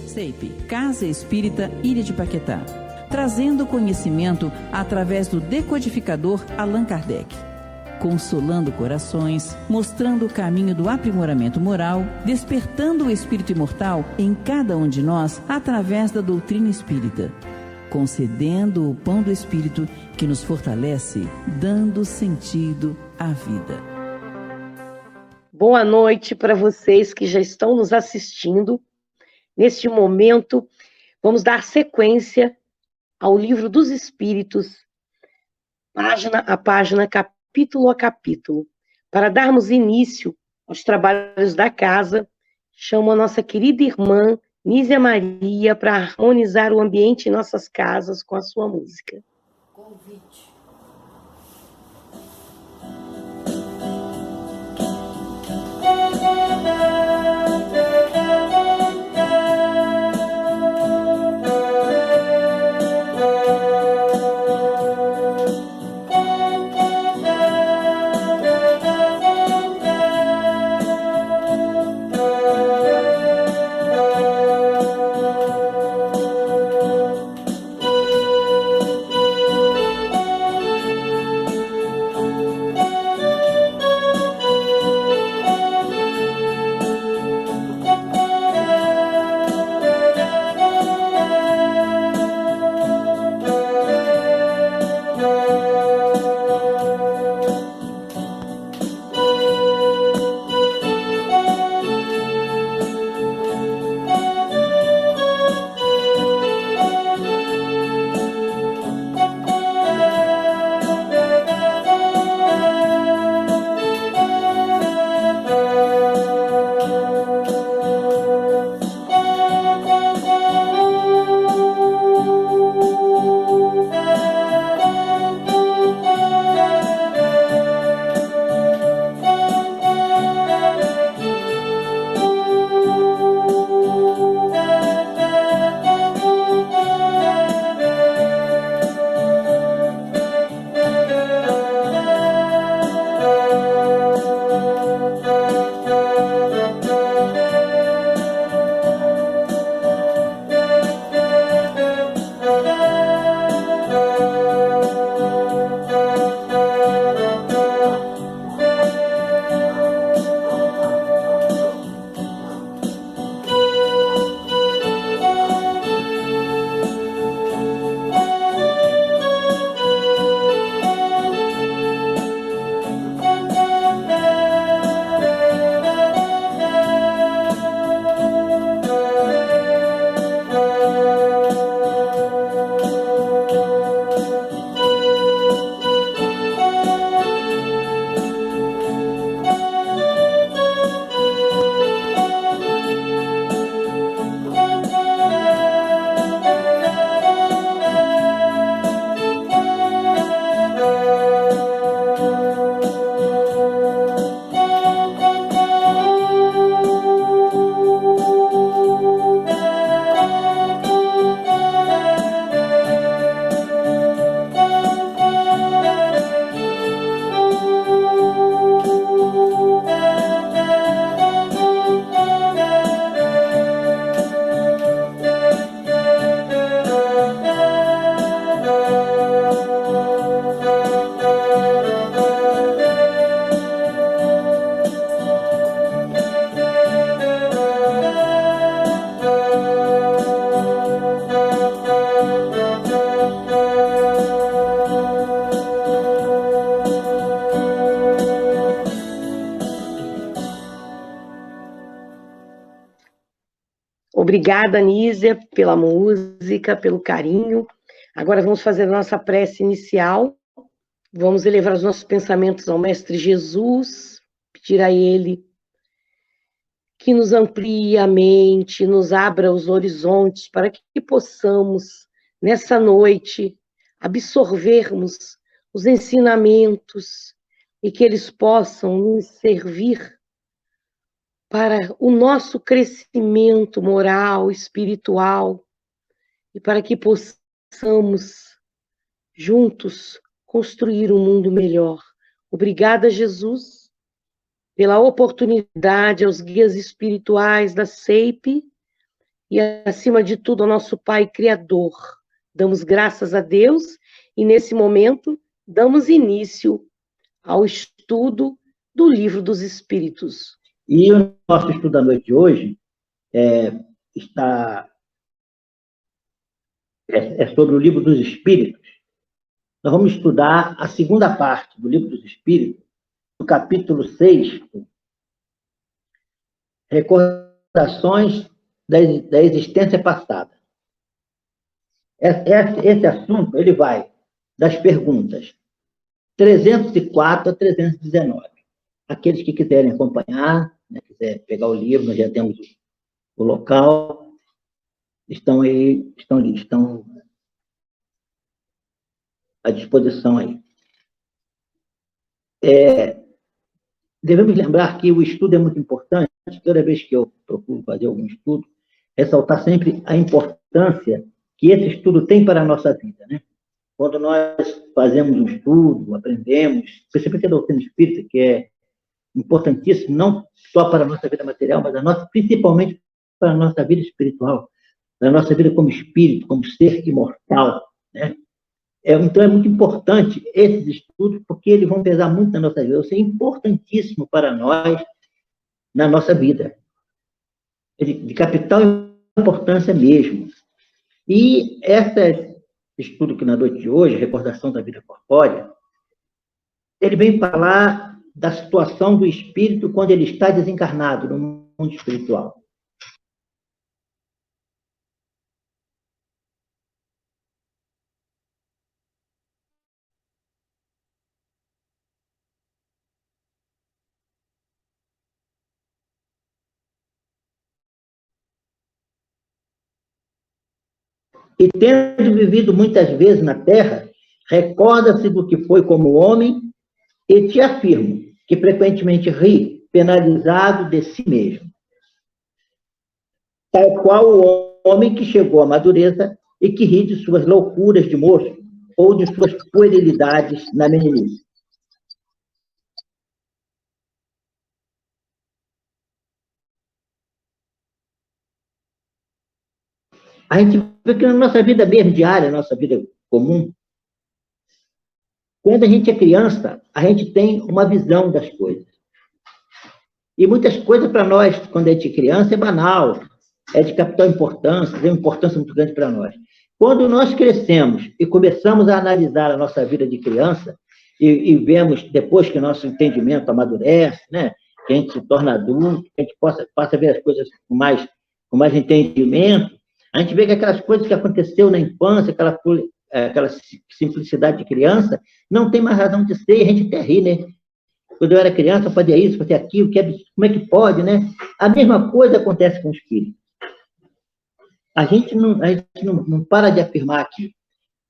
CEIP, Casa Espírita Ilha de Paquetá, trazendo conhecimento através do decodificador Allan Kardec, consolando corações, mostrando o caminho do aprimoramento moral, despertando o espírito imortal em cada um de nós através da doutrina espírita, concedendo o pão do espírito que nos fortalece, dando sentido à vida. Boa noite para vocês que já estão nos assistindo. Neste momento, vamos dar sequência ao Livro dos Espíritos, página a página, capítulo a capítulo. Para darmos início aos trabalhos da casa, chamo a nossa querida irmã Nízia Maria para harmonizar o ambiente em nossas casas com a sua música. Convite. Obrigada, Nízia, pela música, pelo carinho. Agora vamos fazer a nossa prece inicial. Vamos elevar os nossos pensamentos ao Mestre Jesus, pedir a Ele que nos amplie a mente, nos abra os horizontes para que possamos, nessa noite, absorvermos os ensinamentos e que eles possam nos servir para o nosso crescimento moral, espiritual, e para que possamos, juntos, construir um mundo melhor. Obrigada, Jesus, pela oportunidade aos guias espirituais da CEIP, e, acima de tudo, ao nosso Pai Criador. Damos graças a Deus e, nesse momento, damos início ao estudo do Livro dos Espíritos. E o nosso estudo da noite de hoje é sobre o Livro dos Espíritos. Nós vamos estudar a segunda parte do Livro dos Espíritos, no capítulo 6, Recordações da Existência Passada. Esse assunto, ele vai das perguntas 304 a 319. Aqueles que quiserem acompanhar, né, quiser pegar o livro, nós já temos o local, estão à disposição aí. Devemos lembrar que o estudo é muito importante. Toda vez que eu procuro fazer algum estudo, ressaltar sempre a importância que esse estudo tem para a nossa vida, né? Quando nós fazemos um estudo, aprendemos, principalmente a doutrina espírita, que é importantíssimo, não só para a nossa vida material, mas principalmente para a nossa vida espiritual, para a nossa vida como espírito, como ser imortal, né? Então, é muito importante esses estudos, porque eles vão pesar muito na nossa vida. Isso é importantíssimo para nós, na nossa vida. De capital importância mesmo. E esse estudo que na noite de hoje, Recordação da Vida Corpórea, ele vem falar da situação do espírito quando ele está desencarnado no mundo espiritual. E tendo vivido muitas vezes na Terra, recorda-se do que foi como homem e te afirmo que frequentemente ri, penalizado de si mesmo. Tal qual o homem que chegou à madureza e que ri de suas loucuras de moço ou de suas puerilidades na meninice. A gente vê que na nossa vida mesmo diária, na nossa vida comum, quando a gente é criança, a gente tem uma visão das coisas. E muitas coisas para nós, quando a gente é criança, é banal, é de capital importância, tem uma importância muito grande para nós. Quando nós crescemos e começamos a analisar a nossa vida de criança, e vemos, depois que o nosso entendimento amadurece, né, que a gente se torna adulto, que a gente passa a ver as coisas com mais entendimento, a gente vê que aquelas coisas que aconteceu na infância, aquela simplicidade de criança, não tem mais razão de ser, e a gente até ri, né? Quando eu era criança, eu fazia isso, fazia aquilo, como é que pode, né? A mesma coisa acontece com o espírito. A gente não para de afirmar aqui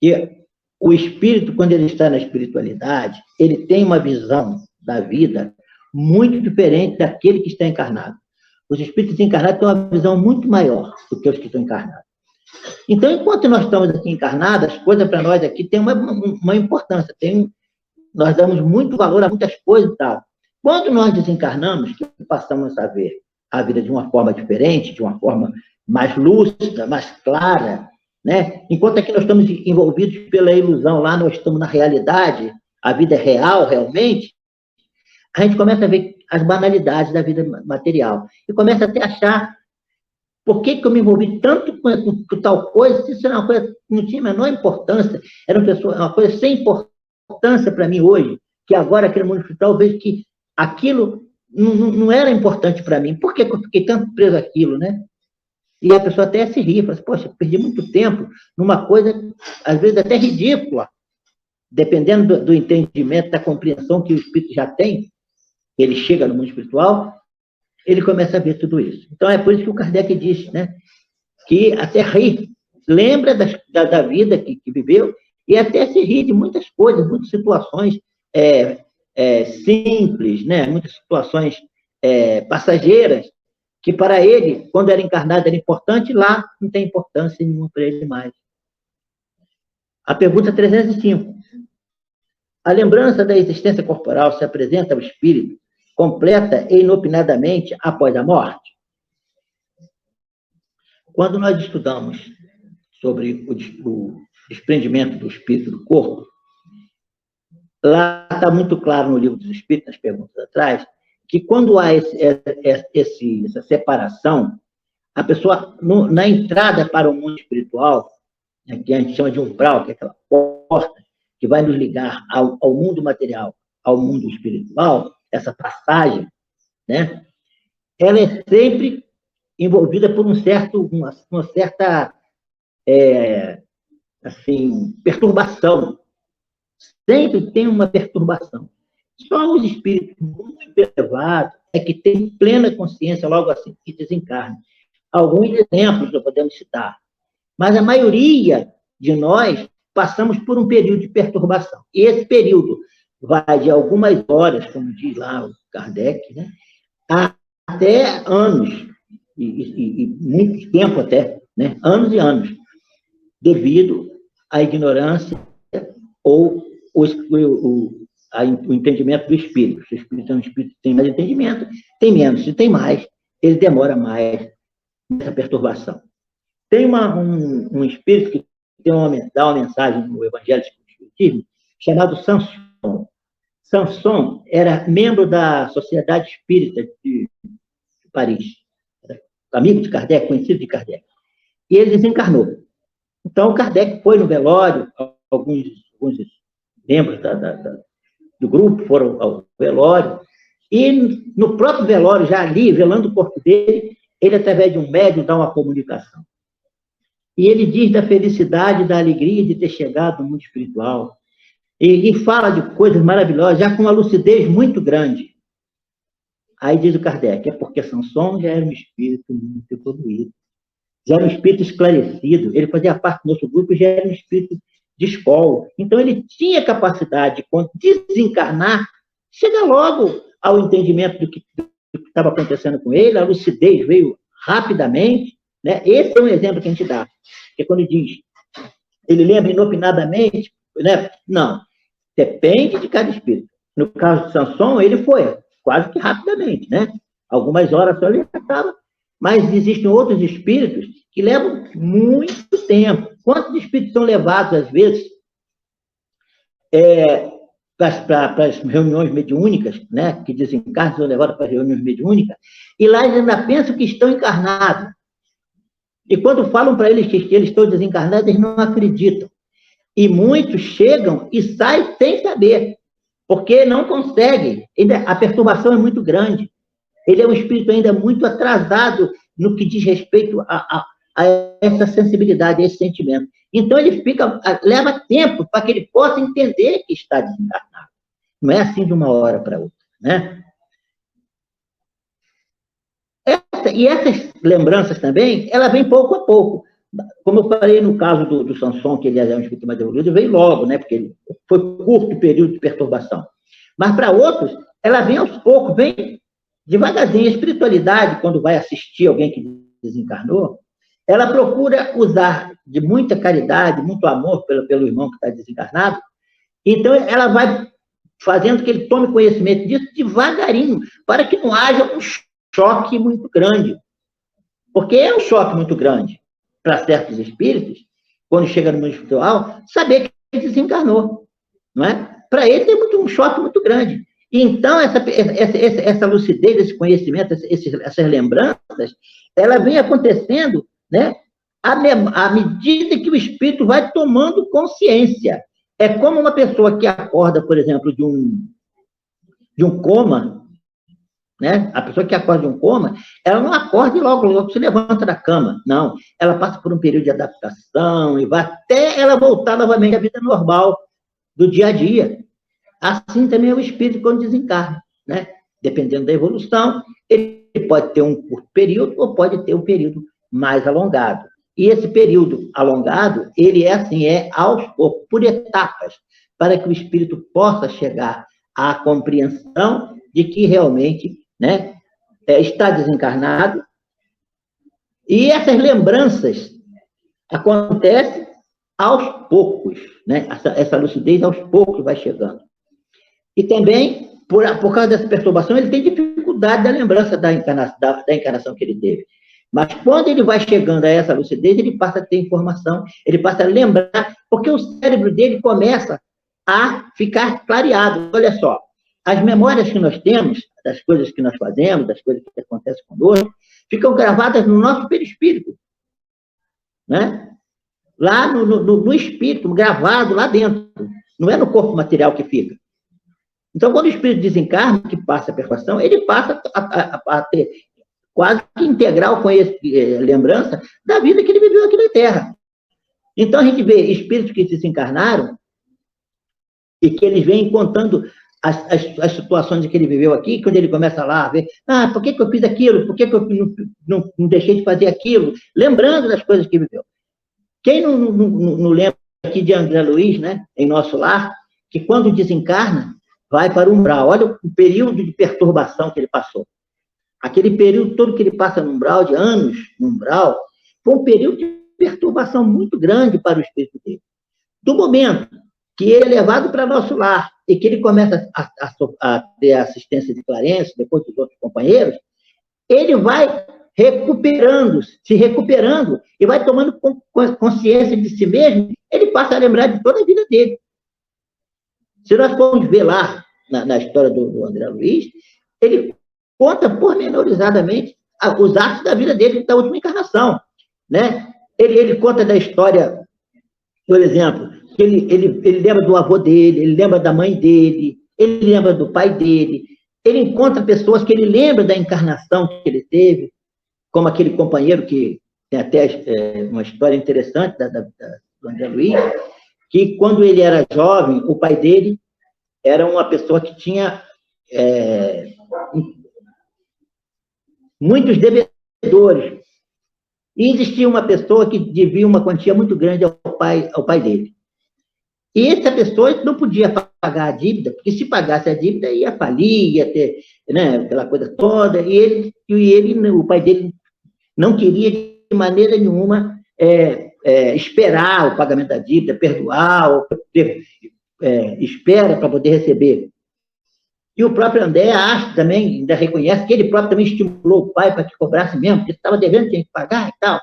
que o espírito, quando ele está na espiritualidade, ele tem uma visão da vida muito diferente daquele que está encarnado. Os espíritos encarnados têm uma visão muito maior do que os que estão encarnados. Então, enquanto nós estamos aqui encarnados, as coisas para nós aqui têm uma importância, nós damos muito valor a muitas coisas e tal. Quando nós desencarnamos, passamos a ver a vida de uma forma diferente, de uma forma mais lúcida, mais clara, né? Enquanto aqui nós estamos envolvidos pela ilusão, lá nós estamos na realidade, a vida é real, realmente, a gente começa a ver as banalidades da vida material. E começa até a achar por que eu me envolvi tanto com tal coisa, se isso era uma coisa que não tinha a menor importância, era uma coisa sem importância para mim hoje, que agora aqui no mundo espiritual eu vejo que aquilo não era importante para mim. Por que eu fiquei tanto preso àquilo, né? E a pessoa até se ri, fala assim, poxa, perdi muito tempo numa coisa, às vezes até ridícula, dependendo do entendimento, da compreensão que o espírito já tem, ele chega no mundo espiritual, ele começa a ver tudo isso. Então, é por isso que o Kardec diz, né, que até ri, lembra da vida que viveu, e até se ri de muitas coisas, muitas situações simples, né, muitas situações passageiras, que para ele, quando era encarnado, era importante, lá não tem importância nenhuma para ele mais. A pergunta 305. A lembrança da existência corporal se apresenta ao espírito completa e inopinadamente após a morte? quando nós estudamos sobre o desprendimento do espírito do corpo, lá está muito claro no livro dos Espíritos, nas perguntas atrás, que quando há essa separação, a pessoa, na entrada para o mundo espiritual, né, que a gente chama de umbral, que é aquela porta que vai nos ligar ao mundo material, ao mundo espiritual, essa passagem, né, ela é sempre envolvida por uma certa assim, perturbação. Sempre tem uma perturbação. Só os espíritos muito elevados é que têm plena consciência logo assim que desencarnam. Alguns exemplos nós podemos citar, mas a maioria de nós passamos por um período de perturbação. E esse período vai de algumas horas, como diz lá o Kardec, né, até anos, e muito tempo até, né, anos e anos, devido à ignorância ou o entendimento do espírito. Se o espírito é um espírito que tem mais entendimento, tem menos. Se tem mais, ele demora mais nessa perturbação. Tem um espírito que dá uma mensagem no Evangelho do Espiritismo, chamado Sanson. Sanson era membro da Sociedade Espírita de Paris, amigo de Kardec, conhecido de Kardec. E ele desencarnou. Então, Kardec foi no velório, alguns membros do grupo foram ao velório, e no próprio velório, já ali, velando o corpo dele, ele, através de um médium, dá uma comunicação. E ele diz da felicidade, da alegria de ter chegado no mundo espiritual. E fala de coisas maravilhosas, já com uma lucidez muito grande. Aí diz o Kardec, é porque Sanson já era um espírito muito evoluído, já era um espírito esclarecido, ele fazia parte do nosso grupo, já era um espírito de escola. Então, ele tinha capacidade, quando desencarnar, chegar logo ao entendimento do que estava acontecendo com ele, a lucidez veio rapidamente, né? Esse é um exemplo que a gente dá, que é quando diz, ele lembra inopinadamente, né? Não, depende de cada espírito. No caso de Sanson, ele foi quase que rapidamente, né? Algumas horas só ele acaba, mas existem outros espíritos que levam muito tempo. Quantos espíritos são levados, às vezes, para as reuniões mediúnicas, né? Que desencarnam, são levados para as reuniões mediúnicas, e lá eles ainda pensam que estão encarnados. E quando falam para eles que eles estão desencarnados, eles não acreditam. E muitos chegam e saem sem saber, porque não conseguem. A perturbação é muito grande. Ele é um espírito ainda muito atrasado no que diz respeito a essa sensibilidade, a esse sentimento. Então, ele leva tempo para que ele possa entender que está desencarnado. Não é assim de uma hora para outra, né? E essas lembranças também, ela vem pouco a pouco. Como eu falei no caso do Sanson, que ele é um espírito mais evoluído, veio logo, né? Porque ele foi curto o período de perturbação. Mas para outros, ela vem aos poucos, vem devagarzinho. A espiritualidade, quando vai assistir alguém que desencarnou, ela procura usar de muita caridade, muito amor pelo irmão que está desencarnado. Então, ela vai fazendo que ele tome conhecimento disso devagarinho, para que não haja um choque muito grande. Porque é um choque muito grande para certos espíritos, quando chega no mundo espiritual, saber que ele desencarnou. Não é? Para ele é um choque muito grande. Então, essa lucidez, esse conhecimento, essas lembranças, ela vem acontecendo, né, à medida que o espírito vai tomando consciência. É como uma pessoa que acorda, por exemplo, de um coma, né? A pessoa que acorda de um coma, ela não acorda e logo se levanta da cama. Não, ela passa por um período de adaptação e vai até ela voltar novamente à vida normal do dia a dia. Assim também é o espírito quando desencarna, né? Dependendo da evolução, ele pode ter um curto período ou pode ter um período mais alongado. E esse período alongado, ele é assim, aos poucos, por etapas, para que o espírito possa chegar à compreensão de que realmente, né, está desencarnado. E essas lembranças acontecem aos poucos, né? Essa lucidez aos poucos vai chegando. E também, por causa dessa perturbação, ele tem dificuldade da lembrança da encarnação que ele teve. Mas quando ele vai chegando a essa lucidez, ele passa a ter informação, ele passa a lembrar, porque o cérebro dele começa a ficar clareado. Olha só, as memórias que nós temos, das coisas que nós fazemos, das coisas que acontecem conosco, ficam gravadas no nosso perispírito, né? Lá no espírito, gravado lá dentro. Não é no corpo material que fica. Então, quando o espírito desencarna, que passa a perfeição, ele passa a ter quase que integral lembrança da vida que ele viveu aqui na Terra. Então, a gente vê espíritos que desencarnaram e que eles vêm contando as situações que ele viveu aqui, quando ele começa lá a ver, por que eu fiz aquilo? Por que eu não deixei de fazer aquilo? Lembrando das coisas que viveu. Quem não lembra aqui de André Luiz, né, em Nosso Lar, que quando desencarna, vai para o umbral. Olha o período de perturbação que ele passou. Aquele período todo que ele passa no umbral, de anos no umbral, foi um período de perturbação muito grande para o espírito dele. Do momento que ele é levado para Nosso Lar e que ele começa a ter a assistência de Clarence, depois dos outros companheiros, ele vai se recuperando e vai tomando consciência de si mesmo, ele passa a lembrar de toda a vida dele. Se nós formos ver lá, na história do André Luiz, ele conta pormenorizadamente os atos da vida dele da última encarnação, né? Ele conta da história, por exemplo, que ele lembra do avô dele, ele lembra da mãe dele, ele lembra do pai dele, ele encontra pessoas que ele lembra da encarnação que ele teve, como aquele companheiro que tem até uma história interessante do André Luiz, que quando ele era jovem, o pai dele era uma pessoa que tinha muitos devedores. E existia uma pessoa que devia uma quantia muito grande ao pai dele. E essa pessoa não podia pagar a dívida, porque se pagasse a dívida ia falir, ia ter, né, aquela coisa toda, e o pai dele não queria de maneira nenhuma esperar o pagamento da dívida, perdoar, ou ter espera para poder receber. E o próprio André acha também, ainda reconhece que ele próprio também estimulou o pai para que cobrasse mesmo, porque estava devendo, tinha que pagar e tal.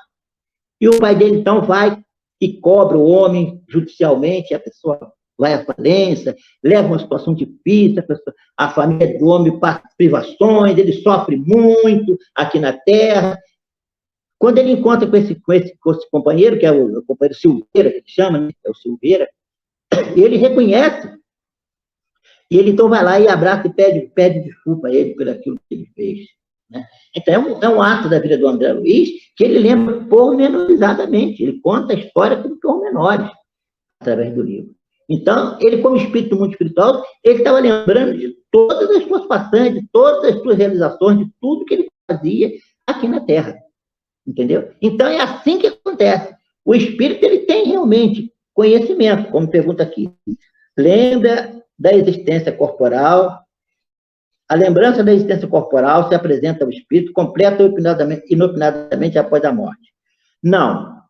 E o pai dele, então, vai e cobra o homem judicialmente, a pessoa vai à falência, leva uma situação difícil, a família do homem passa privações, ele sofre muito aqui na Terra. Quando ele encontra com esse companheiro, que é o companheiro Silveira, que ele chama, né? É o Silveira, ele reconhece. E ele então vai lá e abraça e pede desculpa a ele por aquilo que ele fez. Né? Então, é um ato da vida do André Luiz que ele lembra pormenorizadamente. Ele conta a história com pormenores através do livro. Então, ele, como espírito muito espiritual, ele estava lembrando de todas as suas façanhas, de todas as suas realizações, de tudo que ele fazia aqui na Terra. Entendeu? Então, é assim que acontece. O espírito, ele tem realmente conhecimento, como pergunta aqui. Lembra da existência corporal. A lembrança da existência corporal se apresenta ao espírito completa ou inopinadamente após a morte. Não.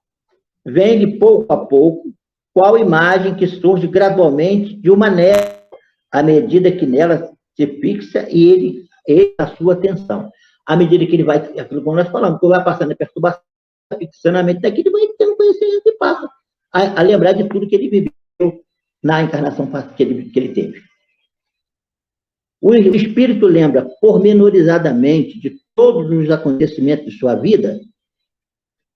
Vem-lhe pouco a pouco qual imagem que surge gradualmente de uma névoa, à medida que nela se fixa e ele a sua atenção. À medida que ele vai, aquilo como nós falamos, que vai passando a perturbação, fixando a mente daqui, ele vai tendo conhecimento e passa a lembrar de tudo que ele viveu na encarnação que ele teve. O espírito lembra pormenorizadamente de todos os acontecimentos de sua vida,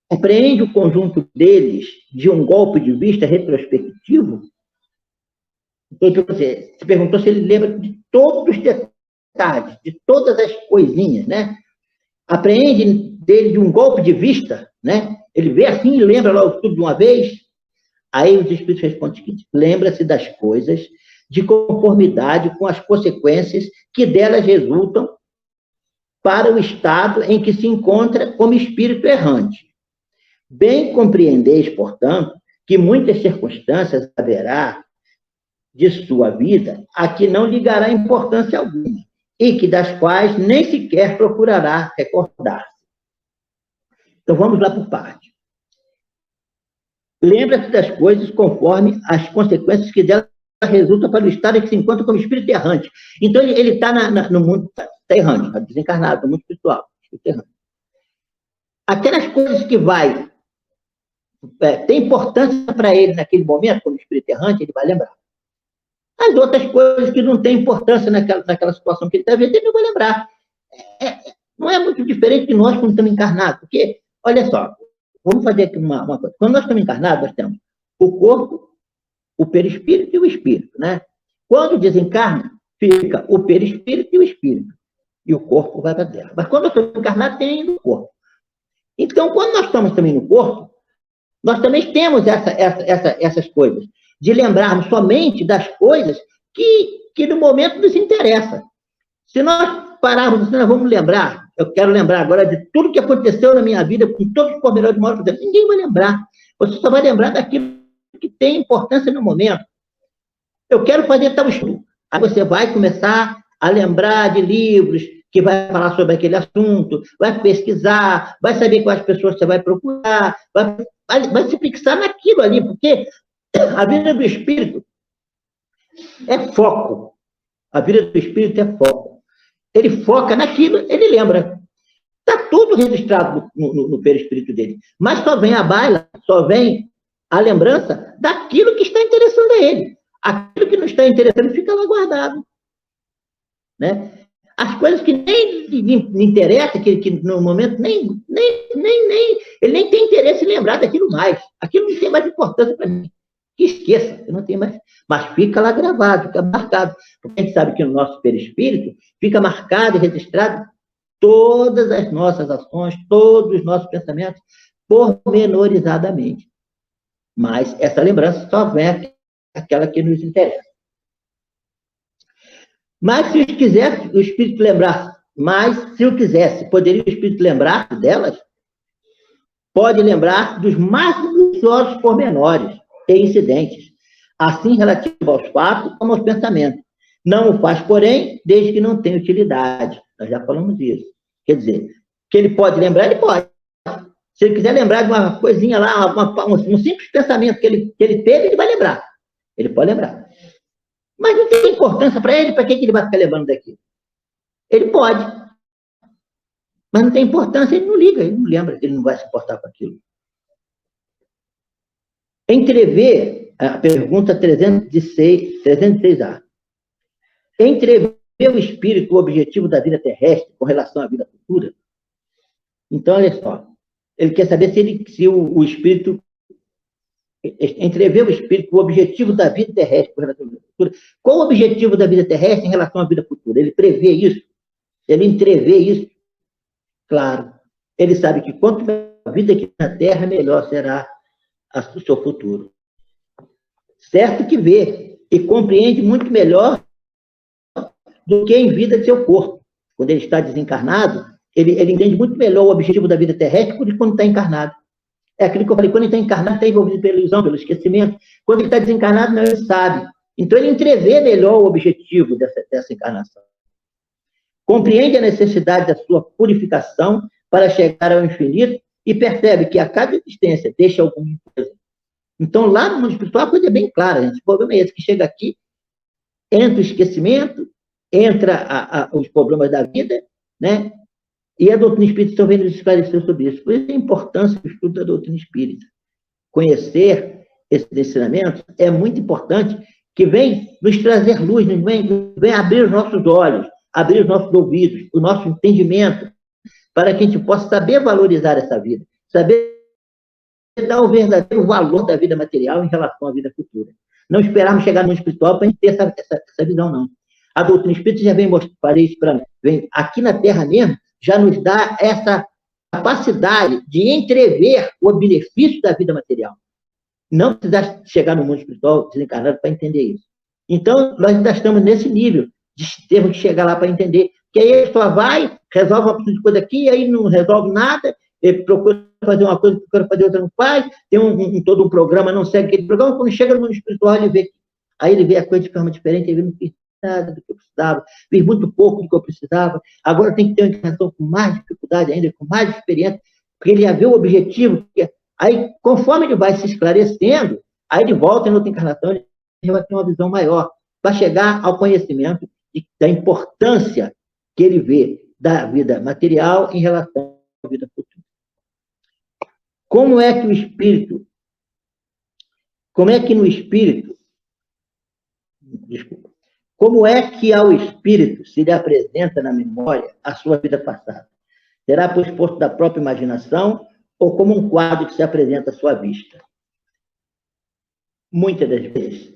compreende o conjunto deles de um golpe de vista retrospectivo. Então, você se perguntou se ele lembra de todos os detalhes, de todas as coisinhas, né? Apreende dele de um golpe de vista, né? Ele vê assim e lembra logo tudo de uma vez. Aí os espíritos respondem o seguinte: lembra-se das coisas de conformidade com as consequências que delas resultam para o estado em que se encontra como espírito errante. Bem compreendeis, portanto, que muitas circunstâncias haverá de sua vida a que não ligará importância alguma e que das quais nem sequer procurará recordar-se. Então vamos lá por parte. Lembra-se das coisas conforme as consequências que delas resultam para o estado em que se encontra como espírito errante. Então ele está no mundo, está errante, está desencarnado, no mundo espiritual, espírito errante. aquelas coisas que ter importância para ele naquele momento, como espírito errante, ele vai lembrar. As outras coisas que não têm importância naquela situação que ele está vendo, ele não vai lembrar. Não é muito diferente de nós quando estamos encarnados, porque, olha só, vamos fazer aqui uma coisa. Quando nós estamos encarnados, nós temos o corpo, o perispírito e o espírito, né? Quando desencarna, fica o perispírito e o espírito. E o corpo vai para a Terra. Mas quando nós estamos encarnados, tem ainda o corpo. Então, quando nós estamos também no corpo, nós também temos essas coisas, de lembrarmos somente das coisas que no momento nos interessa. Se nós pararmos assim, nós vamos lembrar, eu quero lembrar agora de tudo que aconteceu na minha vida, com todos os pormenores de modo, ninguém vai lembrar. Você só vai lembrar daquilo que tem importância no momento. Eu quero fazer tal estudo. Aí você vai começar a lembrar de livros que vai falar sobre aquele assunto, vai pesquisar, vai saber quais pessoas você vai procurar, vai se fixar naquilo ali, porque a vida do espírito é foco. A vida do espírito é foco. Ele foca naquilo, ele lembra. Está tudo registrado no perispírito dele. Mas só vem a baila, só vem a lembrança daquilo que está interessando a ele. Aquilo que não está interessando fica lá guardado. Né? As coisas que nem lhe interessam, que no momento ele nem tem interesse em lembrar daquilo mais. Aquilo não tem mais importância para mim. Que esqueça, eu não tenho mais. Mas fica lá gravado, fica marcado. Porque a gente sabe que no nosso perispírito fica marcado e registrado todas as nossas ações, todos os nossos pensamentos, pormenorizadamente. Mas essa lembrança só vem aquela que nos interessa. Mas se o espírito lembrasse, poderia o espírito lembrar delas? Pode lembrar dos mais minuciosos pormenores e incidentes, assim relativo aos fatos como aos pensamentos. Não o faz, porém, desde que não tenha utilidade. Nós já falamos disso. Quer dizer, que ele pode lembrar, ele pode. Se ele quiser lembrar de uma coisinha lá, um simples pensamento que ele teve, ele vai lembrar. Ele pode lembrar. Mas não tem importância para ele, para que ele vai ficar lembrando daquilo? Ele pode. Mas não tem importância, ele não liga, ele não lembra, ele não vai se importar com aquilo. Entrever, a pergunta 306A. Entrever o espírito o objetivo da vida terrestre com relação à vida futura? Então, olha só, ele quer saber se o espírito... Entrever o espírito o objetivo da vida terrestre com relação à vida futura. Qual o objetivo da vida terrestre em relação à vida futura? Ele prevê isso? Ele entrevê isso? Claro. Ele sabe que quanto mais a vida aqui na Terra, melhor será o seu futuro. Certo que vê e compreende muito melhor do que em vida de seu corpo. Quando ele está desencarnado, ele entende muito melhor o objetivo da vida terrestre do que quando está encarnado. É aquilo que eu falei, quando ele está encarnado, está envolvido pela ilusão, pelo esquecimento. Quando ele está desencarnado, não, ele sabe. Então, ele entrevê melhor o objetivo dessa encarnação. Compreende a necessidade da sua purificação para chegar ao infinito e percebe que a cada existência deixa alguma impureza. Então, lá no mundo espiritual, a coisa é bem clara, gente. O problema é esse, que chega aqui, entra o esquecimento, entra os problemas da vida, né? E a doutrina espírita está vendo esclarecer sobre isso. Por isso a importância do estudo da doutrina espírita. Conhecer esses ensinamentos é muito importante, que vem nos trazer luz, vem abrir os nossos olhos, abrir os nossos ouvidos, o nosso entendimento, para que a gente possa saber valorizar essa vida, saber dar o verdadeiro valor da vida material em relação à vida futura. Não esperarmos chegar no mundo espiritual para a gente ter essa visão, não. A doutrina espírita já vem mostrar isso para nós. Aqui na Terra mesmo, já nos dá essa capacidade de entrever o benefício da vida material. Não precisar chegar no mundo espiritual desencarnado para entender isso. Então, nós ainda estamos nesse nível de termos que chegar lá para entender. Que aí ele só vai, resolve uma coisa aqui, aí não resolve nada, ele procura fazer uma coisa, procura fazer outra, não faz, tem todo um programa, não segue aquele programa, quando chega no mundo espiritual, aí ele vê a coisa de forma diferente, ele não fez nada do que eu precisava, fiz muito pouco do que eu precisava, agora tem que ter uma encarnação com mais dificuldade ainda, com mais experiência, porque ele já vê o objetivo, aí conforme ele vai se esclarecendo, aí ele volta em outra encarnação, ele vai ter uma visão maior, para chegar ao conhecimento da importância que ele vê da vida material em relação à vida futura. Como é que no espírito, desculpa, como é que ao espírito se lhe apresenta na memória a sua vida passada? Será por esforço da própria imaginação ou como um quadro que se apresenta à sua vista? Muitas das vezes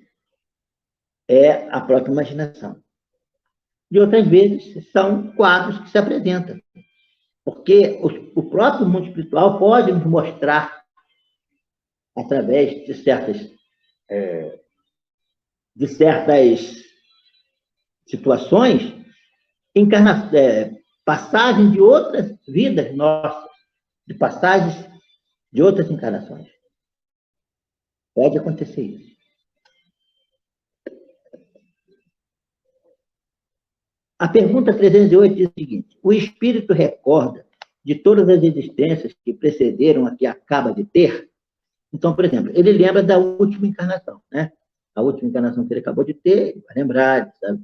é a própria imaginação. E outras vezes são quadros que se apresentam. Porque o próprio mundo espiritual pode nos mostrar, através de certas situações, passagens de outras vidas nossas, de passagens de outras encarnações. Pode acontecer isso. A pergunta 308 diz o seguinte: o espírito recorda de todas as existências que precederam a que acaba de ter? Então, por exemplo, ele lembra da última encarnação, né? A última encarnação que ele acabou de ter, ele vai lembrar, sabe?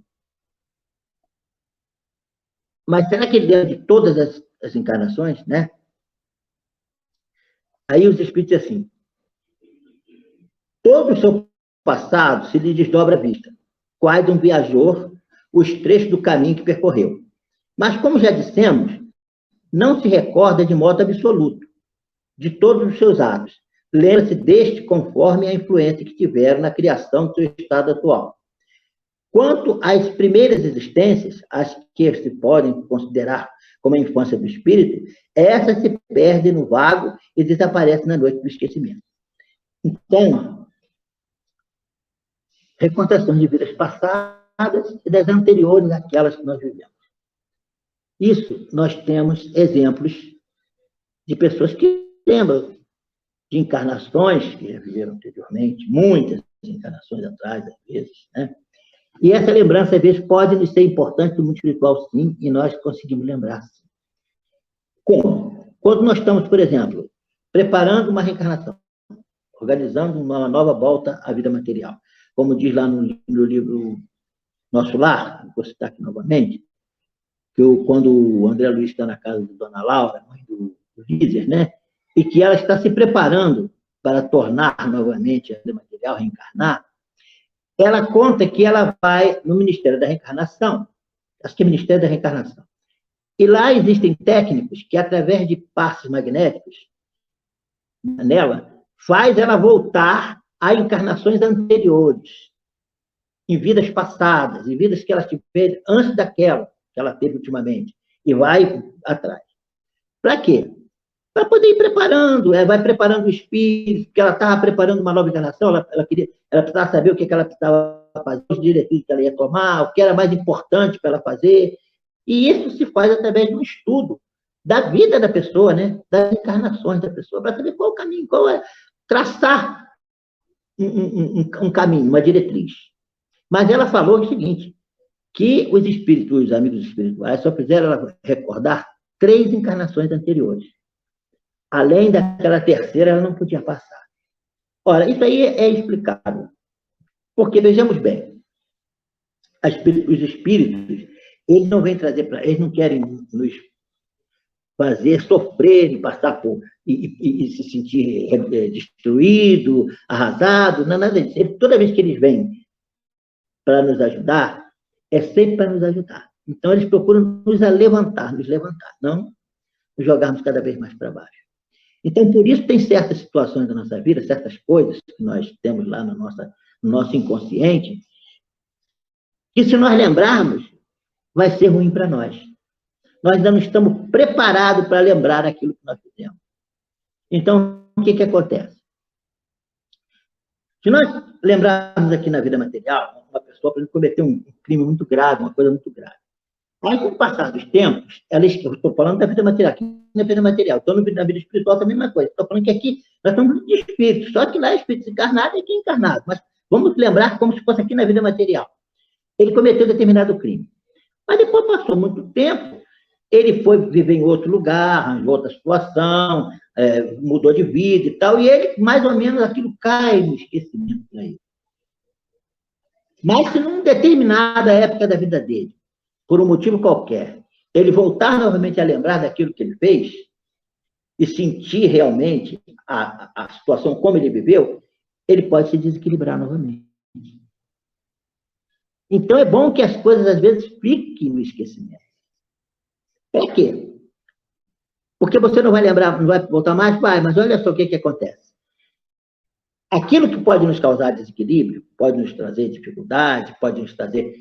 Mas será que ele lembra de todas as encarnações, né? Aí os espíritos dizem assim: todo o seu passado se lhe desdobra a vista, quais de um viajor os trechos do caminho que percorreu. Mas, como já dissemos, não se recorda de modo absoluto de todos os seus atos. Lembra-se deste conforme a influência que tiveram na criação do seu estado atual. Quanto às primeiras existências, as que se podem considerar como a infância do espírito, essas se perdem no vago e desaparecem na noite do esquecimento. Então, recontações de vidas passadas e das anteriores àquelas que nós vivemos. Isso, nós temos exemplos de pessoas que lembram de encarnações que já viveram anteriormente, muitas encarnações atrás, às vezes, né? E essa lembrança, às vezes, pode nos ser importante no mundo espiritual, sim, e nós conseguimos lembrar, sim. Como? Quando nós estamos, por exemplo, preparando uma reencarnação, organizando uma nova volta à vida material, como diz lá no livro Nosso Lar, vou citar aqui novamente, que quando o André Luiz está na casa de Dona Laura, mãe do Líder, né? E que ela está se preparando para tornar novamente a vida material, reencarnar, ela conta que ela vai no Ministério da Reencarnação, acho que é Ministério da Reencarnação, e lá existem técnicos que, através de passes magnéticos nela, faz ela voltar a encarnações anteriores, em vidas passadas, em vidas que ela teve antes daquela que ela teve ultimamente, e vai atrás. Para quê? Para poder ir preparando, vai preparando o espírito, porque ela estava preparando uma nova encarnação, ela precisava saber o que ela precisava fazer, os diretrizes que ela ia tomar, o que era mais importante para ela fazer, e isso se faz através de um estudo da vida da pessoa, né? Das encarnações da pessoa, para saber qual o caminho, traçar um caminho, uma diretriz. Mas ela falou o seguinte, que os espíritos, os amigos espirituais, só fizeram ela recordar 3 encarnações anteriores. Além daquela terceira, ela não podia passar. Ora, isso aí é explicável. Porque, vejamos bem, os espíritos, eles não vêm trazer para... Eles não querem nos fazer sofrer e passar por... E se sentir destruído, arrasado, não é nada disso. Toda vez que eles vêm para nos ajudar, é sempre para nos ajudar. Então, eles procuram nos levantar, não nos jogarmos cada vez mais para baixo. Então, por isso, tem certas situações da nossa vida, certas coisas que nós temos lá no nosso inconsciente, que se nós lembrarmos, vai ser ruim para nós. Nós ainda não estamos preparados para lembrar aquilo que nós fizemos. Então, o que acontece? Se nós lembrarmos aqui na vida material, uma pessoa, por exemplo, cometeu um crime muito grave, uma coisa muito grave. Aí, com o passar dos tempos, eu estou falando da vida material, aqui na vida material, estou na vida espiritual também a mesma coisa. Estou falando que aqui nós estamos de espírito, só que lá é espírito encarnado e aqui encarnado. Mas vamos lembrar como se fosse aqui na vida material. Ele cometeu determinado crime. Mas depois passou muito tempo, ele foi viver em outro lugar, em outra situação, mudou de vida e tal, e ele, mais ou menos, aquilo cai no esquecimento para ele. Mas se numa determinada época da vida dele, por um motivo qualquer, ele voltar novamente a lembrar daquilo que ele fez, e sentir realmente a situação como ele viveu, ele pode se desequilibrar novamente. Então, é bom que as coisas, às vezes, fiquem no esquecimento. Por quê? Porque você não vai lembrar, não vai voltar mais? Vai, mas olha só o que acontece. Aquilo que pode nos causar desequilíbrio, pode nos trazer dificuldade, pode nos trazer...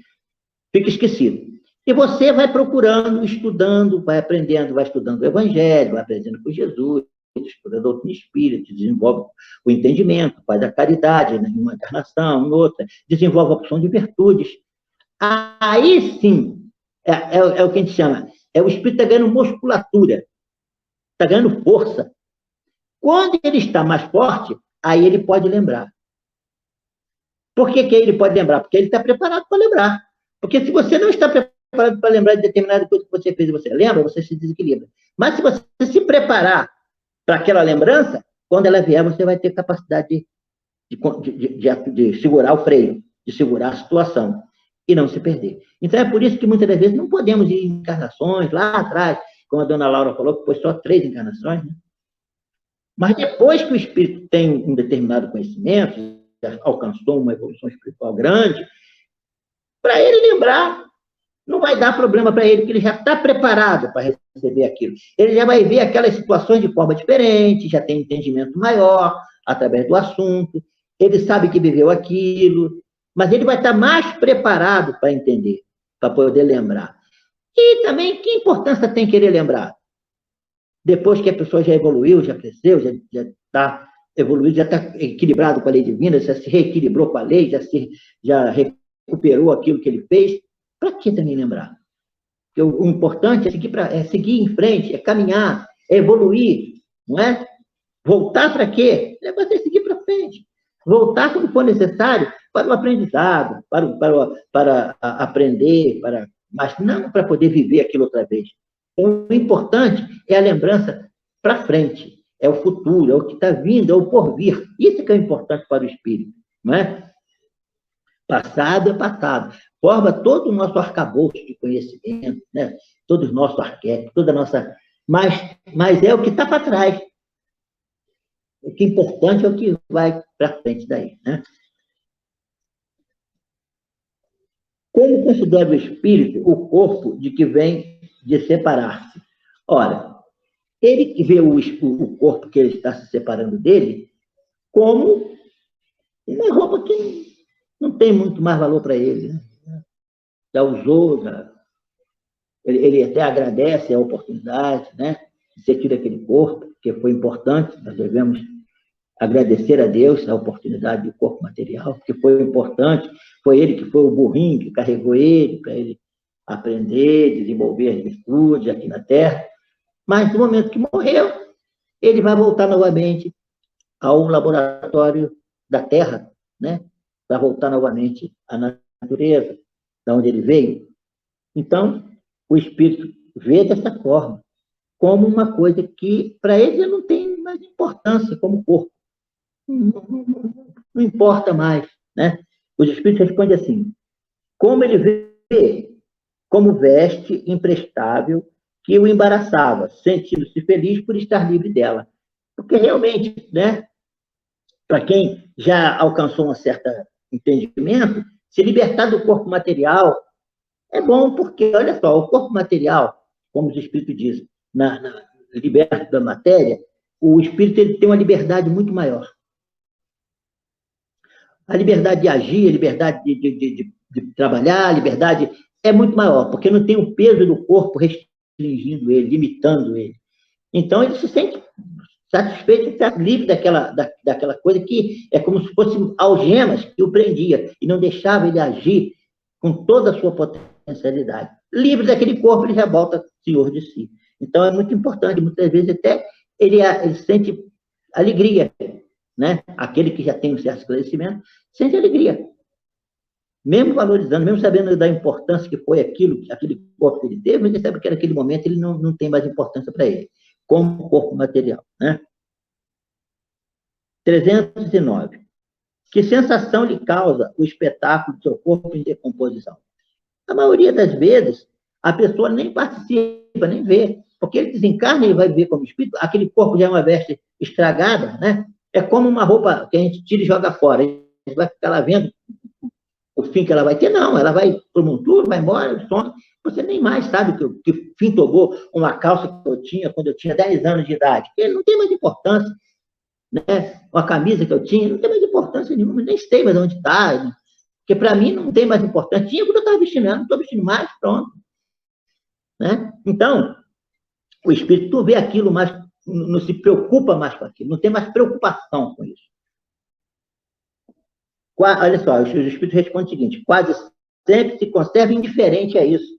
Fica esquecido. E você vai procurando, estudando, vai aprendendo, vai estudando o Evangelho, vai aprendendo com Jesus, estuda a doutrina espírita, desenvolve o entendimento, faz a caridade em uma encarnação, em outra, desenvolve a opção de virtudes. Aí sim, é o que a gente chama, o espírito está ganhando musculatura, está ganhando força. Quando ele está mais forte, aí ele pode lembrar. Por que ele pode lembrar? Porque ele está preparado para lembrar. Porque se você não está preparado para lembrar de determinada coisa que você fez e você lembra, você se desequilibra. Mas se você se preparar para aquela lembrança, quando ela vier, você vai ter capacidade de segurar o freio, de segurar a situação e não se perder. Então, é por isso que muitas das vezes não podemos ir em encarnações, lá atrás, como a dona Laura falou, que foi só 3 encarnações, né? Mas depois que o espírito tem um determinado conhecimento, já alcançou uma evolução espiritual grande, para ele lembrar, não vai dar problema para ele, porque ele já está preparado para receber aquilo. Ele já vai ver aquelas situações de forma diferente, já tem entendimento maior através do assunto, ele sabe que viveu aquilo, mas ele vai estar mais preparado para entender, para poder lembrar. E também, que importância tem querer lembrar? Depois que a pessoa já evoluiu, já cresceu, já está evoluído, já está equilibrado com a lei divina, já se reequilibrou com a lei, já recuperou aquilo que ele fez, para que também lembrar? Porque o importante é seguir em frente, é caminhar, é evoluir, não é? Voltar para quê? É você seguir para frente. Voltar quando for necessário para o aprendizado, para aprender, mas não para poder viver aquilo outra vez. Então, o importante é a lembrança para frente, é o futuro, é o que está vindo, é o porvir. Isso que é importante para o espírito, não é? Passado é passado. Forma todo o nosso arcabouço de conhecimento, né? Todo o nosso arquétipo, toda a nossa... Mas é o que está para trás. O que é importante é o que vai para frente daí, né? Como considera o espírito o corpo de que vem de separar-se? Ora, ele vê o corpo que ele está se separando dele como uma roupa que não tem muito mais valor para ele, né? Já usou, ele até agradece a oportunidade, né, de ser tido aquele corpo, que foi importante, nós devemos agradecer a Deus a oportunidade do corpo material, porque foi importante, foi ele que foi o burrinho que carregou ele, para ele aprender, desenvolver as virtudes aqui na Terra, mas no momento que morreu, ele vai voltar novamente ao laboratório da Terra, né, para voltar novamente à natureza, de onde ele veio. Então, o espírito vê dessa forma, como uma coisa que, para ele, não tem mais importância como o corpo. Não importa mais, né? Os espíritos respondem assim, como ele vê como veste imprestável que o embaraçava, sentindo-se feliz por estar livre dela. Porque realmente, né, para quem já alcançou um certo entendimento, se libertar do corpo material é bom, porque, olha só, o corpo material, como os espíritos dizem, liberto da matéria, o espírito ele tem uma liberdade muito maior. A liberdade de agir, a liberdade de trabalhar, a liberdade é muito maior, porque não tem o peso do corpo restringindo ele, limitando ele. Então, ele se sente satisfeito de estar livre daquela coisa que é como se fossem algemas que o prendia e não deixava ele agir com toda a sua potencialidade. Livre daquele corpo, ele já volta senhor de si. Então, é muito importante, muitas vezes até ele sente alegria, né? Aquele que já tem um certo esclarecimento, sente alegria. Mesmo valorizando, mesmo sabendo da importância que foi aquele corpo que ele teve, mas ele sabe que naquele momento ele não tem mais importância para ele, como corpo material, né? 309. Que sensação lhe causa o espetáculo do seu corpo em decomposição? A maioria das vezes, a pessoa nem participa, nem vê. porque ele desencarna e vai viver como espírito, aquele corpo já é uma veste estragada, né? É como uma roupa que a gente tira e joga fora. A gente vai ficar lá vendo o fim que ela vai ter, não. Ela vai para o monturo, vai embora, some. Você nem mais sabe que fim tomou uma calça que eu tinha quando eu tinha 10 anos de idade. Ele não tem mais importância, né? Uma camisa que eu tinha, não tem mais importância nenhuma, nem sei mais onde está. Porque para mim não tem mais importância. Tinha quando eu estava vestindo, não estou vestindo mais, pronto. Né? Então, o espírito vê aquilo, mas não se preocupa mais com aquilo, não tem mais preocupação com isso. Olha só, o espírito responde o seguinte: quase sempre se conserva indiferente a isso,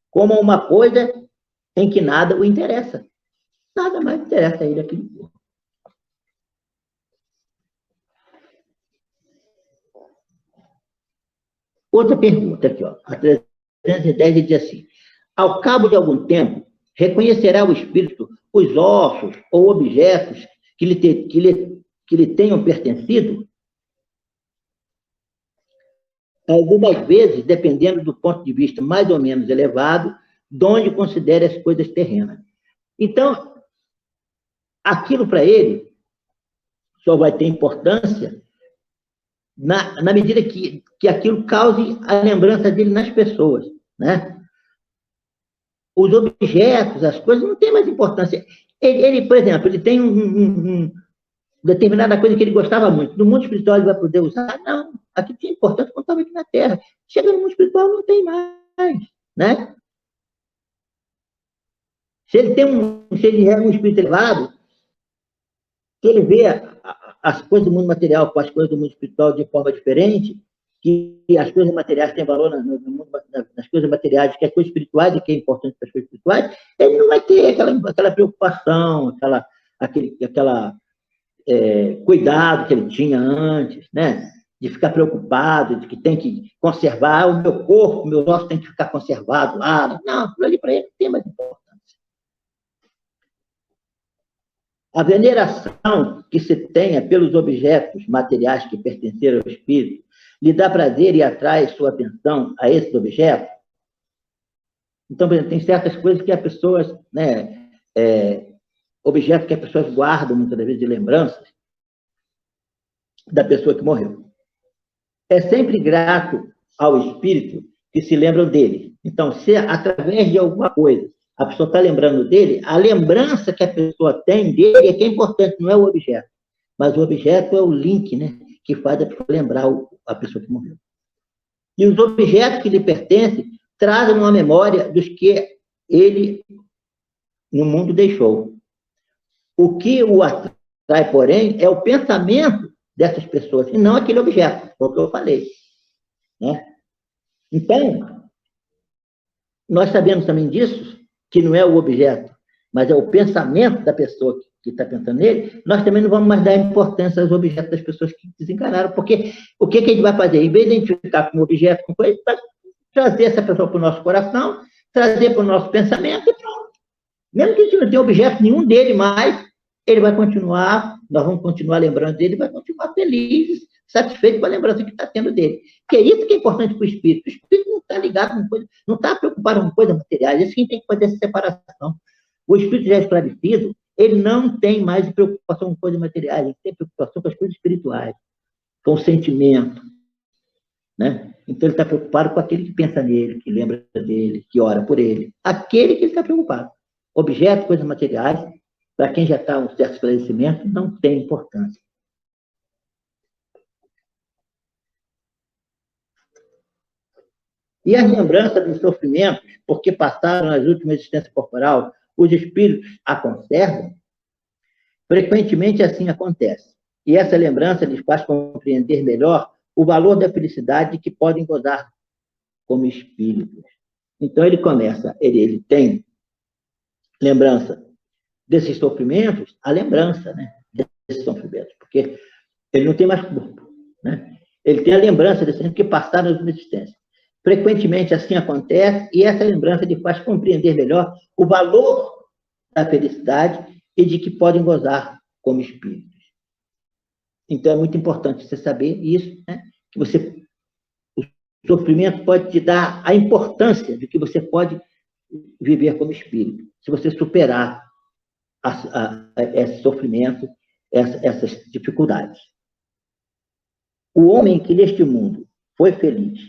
como uma coisa em que nada o interessa. Nada mais interessa a ele aquilo. Outra pergunta aqui, ó, a 310 diz assim: ao cabo de algum tempo, reconhecerá o espírito os ossos ou objetos que lhe tenham pertencido? Algumas vezes, dependendo do ponto de vista mais ou menos elevado, de onde considere as coisas terrenas. Então, aquilo para ele só vai ter importância na medida que aquilo cause a lembrança dele nas pessoas, né? Os objetos, as coisas, não têm mais importância. Ele, por exemplo, ele tem determinada coisa que ele gostava muito. No mundo espiritual ele vai poder usar? Não. Aquilo tinha importância quando estava aqui na Terra. Chega no mundo espiritual, não tem mais, né? Se ele é um espírito elevado, que ele vê as coisas do mundo material com as coisas do mundo espiritual de forma diferente, que as coisas materiais têm valor nas coisas materiais, que as coisas espirituais, e que é importante para as coisas espirituais, ele não vai ter aquela preocupação, aquele cuidado que ele tinha antes, né? De ficar preocupado, de que tem que conservar o meu corpo, meus ossos tem que ficar conservado lá. Não, aquilo ali para ele não tem mais importância. A veneração que se tenha pelos objetos materiais que pertenceram ao espírito lhe dá prazer e atrai sua atenção a esses objetos? Então, por exemplo, tem certas coisas que as pessoas, né, objetos que as pessoas guardam, muitas vezes, de lembranças da pessoa que morreu. É sempre grato ao espírito que se lembram dele. Então, se através de alguma coisa a pessoa está lembrando dele, a lembrança que a pessoa tem dele é que é importante, não é o objeto. Mas o objeto é o link, né, que faz a pessoa lembrar a pessoa que morreu. E os objetos que lhe pertencem trazem uma memória dos que ele, no mundo, deixou. O que o atrai, porém, é o pensamento dessas pessoas, e não aquele objeto, foi o que eu falei. Né? Então, nós sabemos também disso, que não é o objeto, mas é o pensamento da pessoa que está pensando nele, nós também não vamos mais dar importância aos objetos das pessoas que desencarnaram, porque o que a gente vai fazer? Em vez de identificar como objeto, com coisa, vai trazer essa pessoa para o nosso coração, trazer para o nosso pensamento e pronto. Mesmo que a gente não tenha objeto nenhum dele mais, ele vai continuar, nós vamos continuar lembrando dele, vai continuar feliz, satisfeito com a lembrança que está tendo dele. Que é isso que é importante para o espírito. O espírito não está ligado com coisa, não está preocupado com coisas materiais. Isso que a gente tem que fazer essa separação. O espírito já esclarecido, ele não tem mais preocupação com coisas materiais, ele tem preocupação com as coisas espirituais, com o sentimento. Né? Então ele está preocupado com aquele que pensa nele, que lembra dele, que ora por ele. Aquele que ele está preocupado. Objetos, coisas materiais, para quem já está um certo esclarecimento, não tem importância. E as lembranças dos sofrimentos, porque passaram nas últimas existências corporal, os espíritos a conservam? Frequentemente assim acontece. E essa lembrança lhes faz compreender melhor o valor da felicidade que podem gozar como espíritos. Então ele começa, ele tem lembrança desses sofrimentos, a lembrança, né, desses sofrimentos, porque ele não tem mais corpo, né? Ele tem a lembrança desses que passaram nas últimas existências. Frequentemente assim acontece, e essa lembrança lhe faz compreender melhor o valor da felicidade e de que podem gozar como espíritos. Então é muito importante você saber isso, né? Que o sofrimento pode te dar a importância de que você pode viver como espírito, se você superar esse sofrimento, essas dificuldades. O homem que neste mundo foi feliz,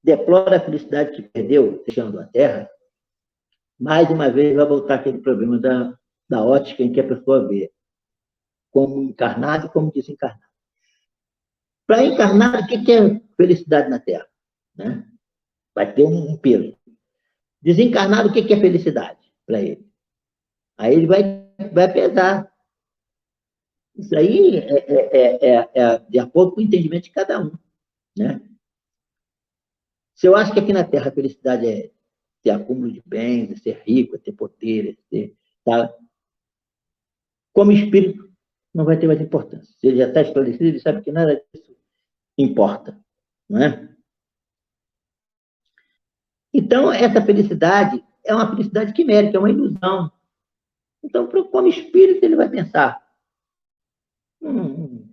deplora a felicidade que perdeu deixando a Terra, mais uma vez vai voltar aquele problema da ótica em que a pessoa vê como encarnado e como desencarnado. Para encarnado, o que é felicidade na Terra? Né? Vai ter um peso. Desencarnado, o que é felicidade para ele? Aí ele vai pesar. Isso aí é de acordo com o entendimento de cada um. Né? Se eu acho que aqui na Terra a felicidade é ter acúmulo de bens, é ser rico, é ter poder, é ter... Tá? Como espírito, não vai ter mais importância. Se ele já está esclarecido, ele sabe que nada disso importa. Não é? Então, essa felicidade é uma felicidade quimérica, é uma ilusão. Então, como espírito, ele vai pensar, não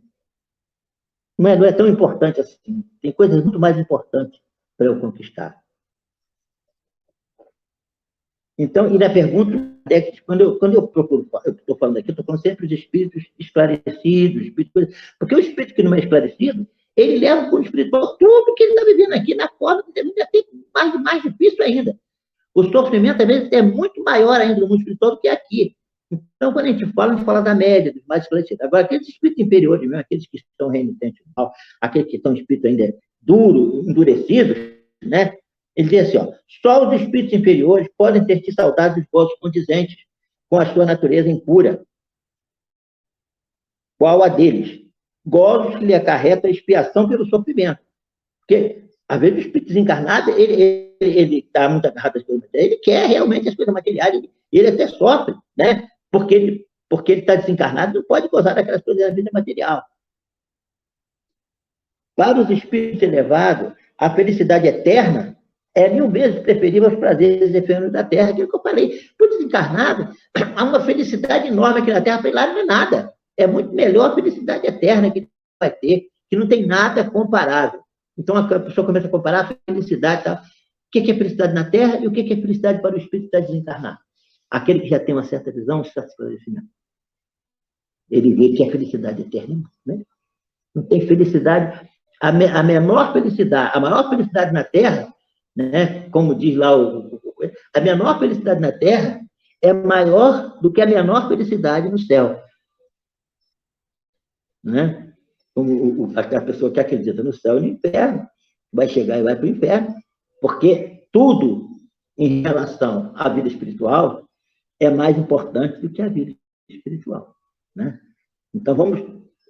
é tão importante assim. Tem coisas muito mais importantes para eu conquistar. Então, e na pergunta, quando eu procuro, eu estou falando aqui, eu estou falando sempre de espíritos esclarecidos, porque o espírito que não é esclarecido, ele leva para o espiritual tudo que ele está vivendo aqui na forma que ele ainda tem mais difícil ainda. O sofrimento, às vezes, é muito maior ainda no mundo espiritual do que aqui. Então, quando a gente fala da média, dos mais esclarecidos. Agora, aqueles espíritos inferiores mesmo, aqueles que estão renitentes, aqueles que estão espíritos ainda endurecidos, né? Ele diz assim, só os espíritos inferiores podem ter saudade dos gozos condizentes com a sua natureza impura. Qual a deles? Gozos que lhe acarretam expiação pelo sofrimento. Porque, às vezes, o espírito desencarnado, ele está muito agarrado às coisas materiais, ele quer realmente as coisas materiais, ele até sofre, né? Porque ele está desencarnado, não pode gozar daquelas coisas da vida material. Para os espíritos elevados, a felicidade eterna é 1000 vezes preferível aos prazeres efêmeros da Terra, aquilo que eu falei. Para o desencarnado, há uma felicidade enorme aqui na Terra, para ele lá não é nada. É muito melhor a felicidade eterna que ele vai ter, que não tem nada comparável. Então, a pessoa começa a comparar a felicidade, tá? O que é felicidade na Terra e o que é felicidade para o espírito que está desencarnado. Aquele que já tem uma certa visão está se esclarecendo. Ele vê que é felicidade eterna. Né? Não tem felicidade. A menor felicidade, a maior felicidade na Terra, né? Como diz lá a menor felicidade na Terra é maior do que a menor felicidade no céu. Né? Como a pessoa que acredita no céu e no inferno vai chegar e vai para o inferno, porque tudo em relação à vida espiritual é mais importante do que a vida espiritual. Né? Então,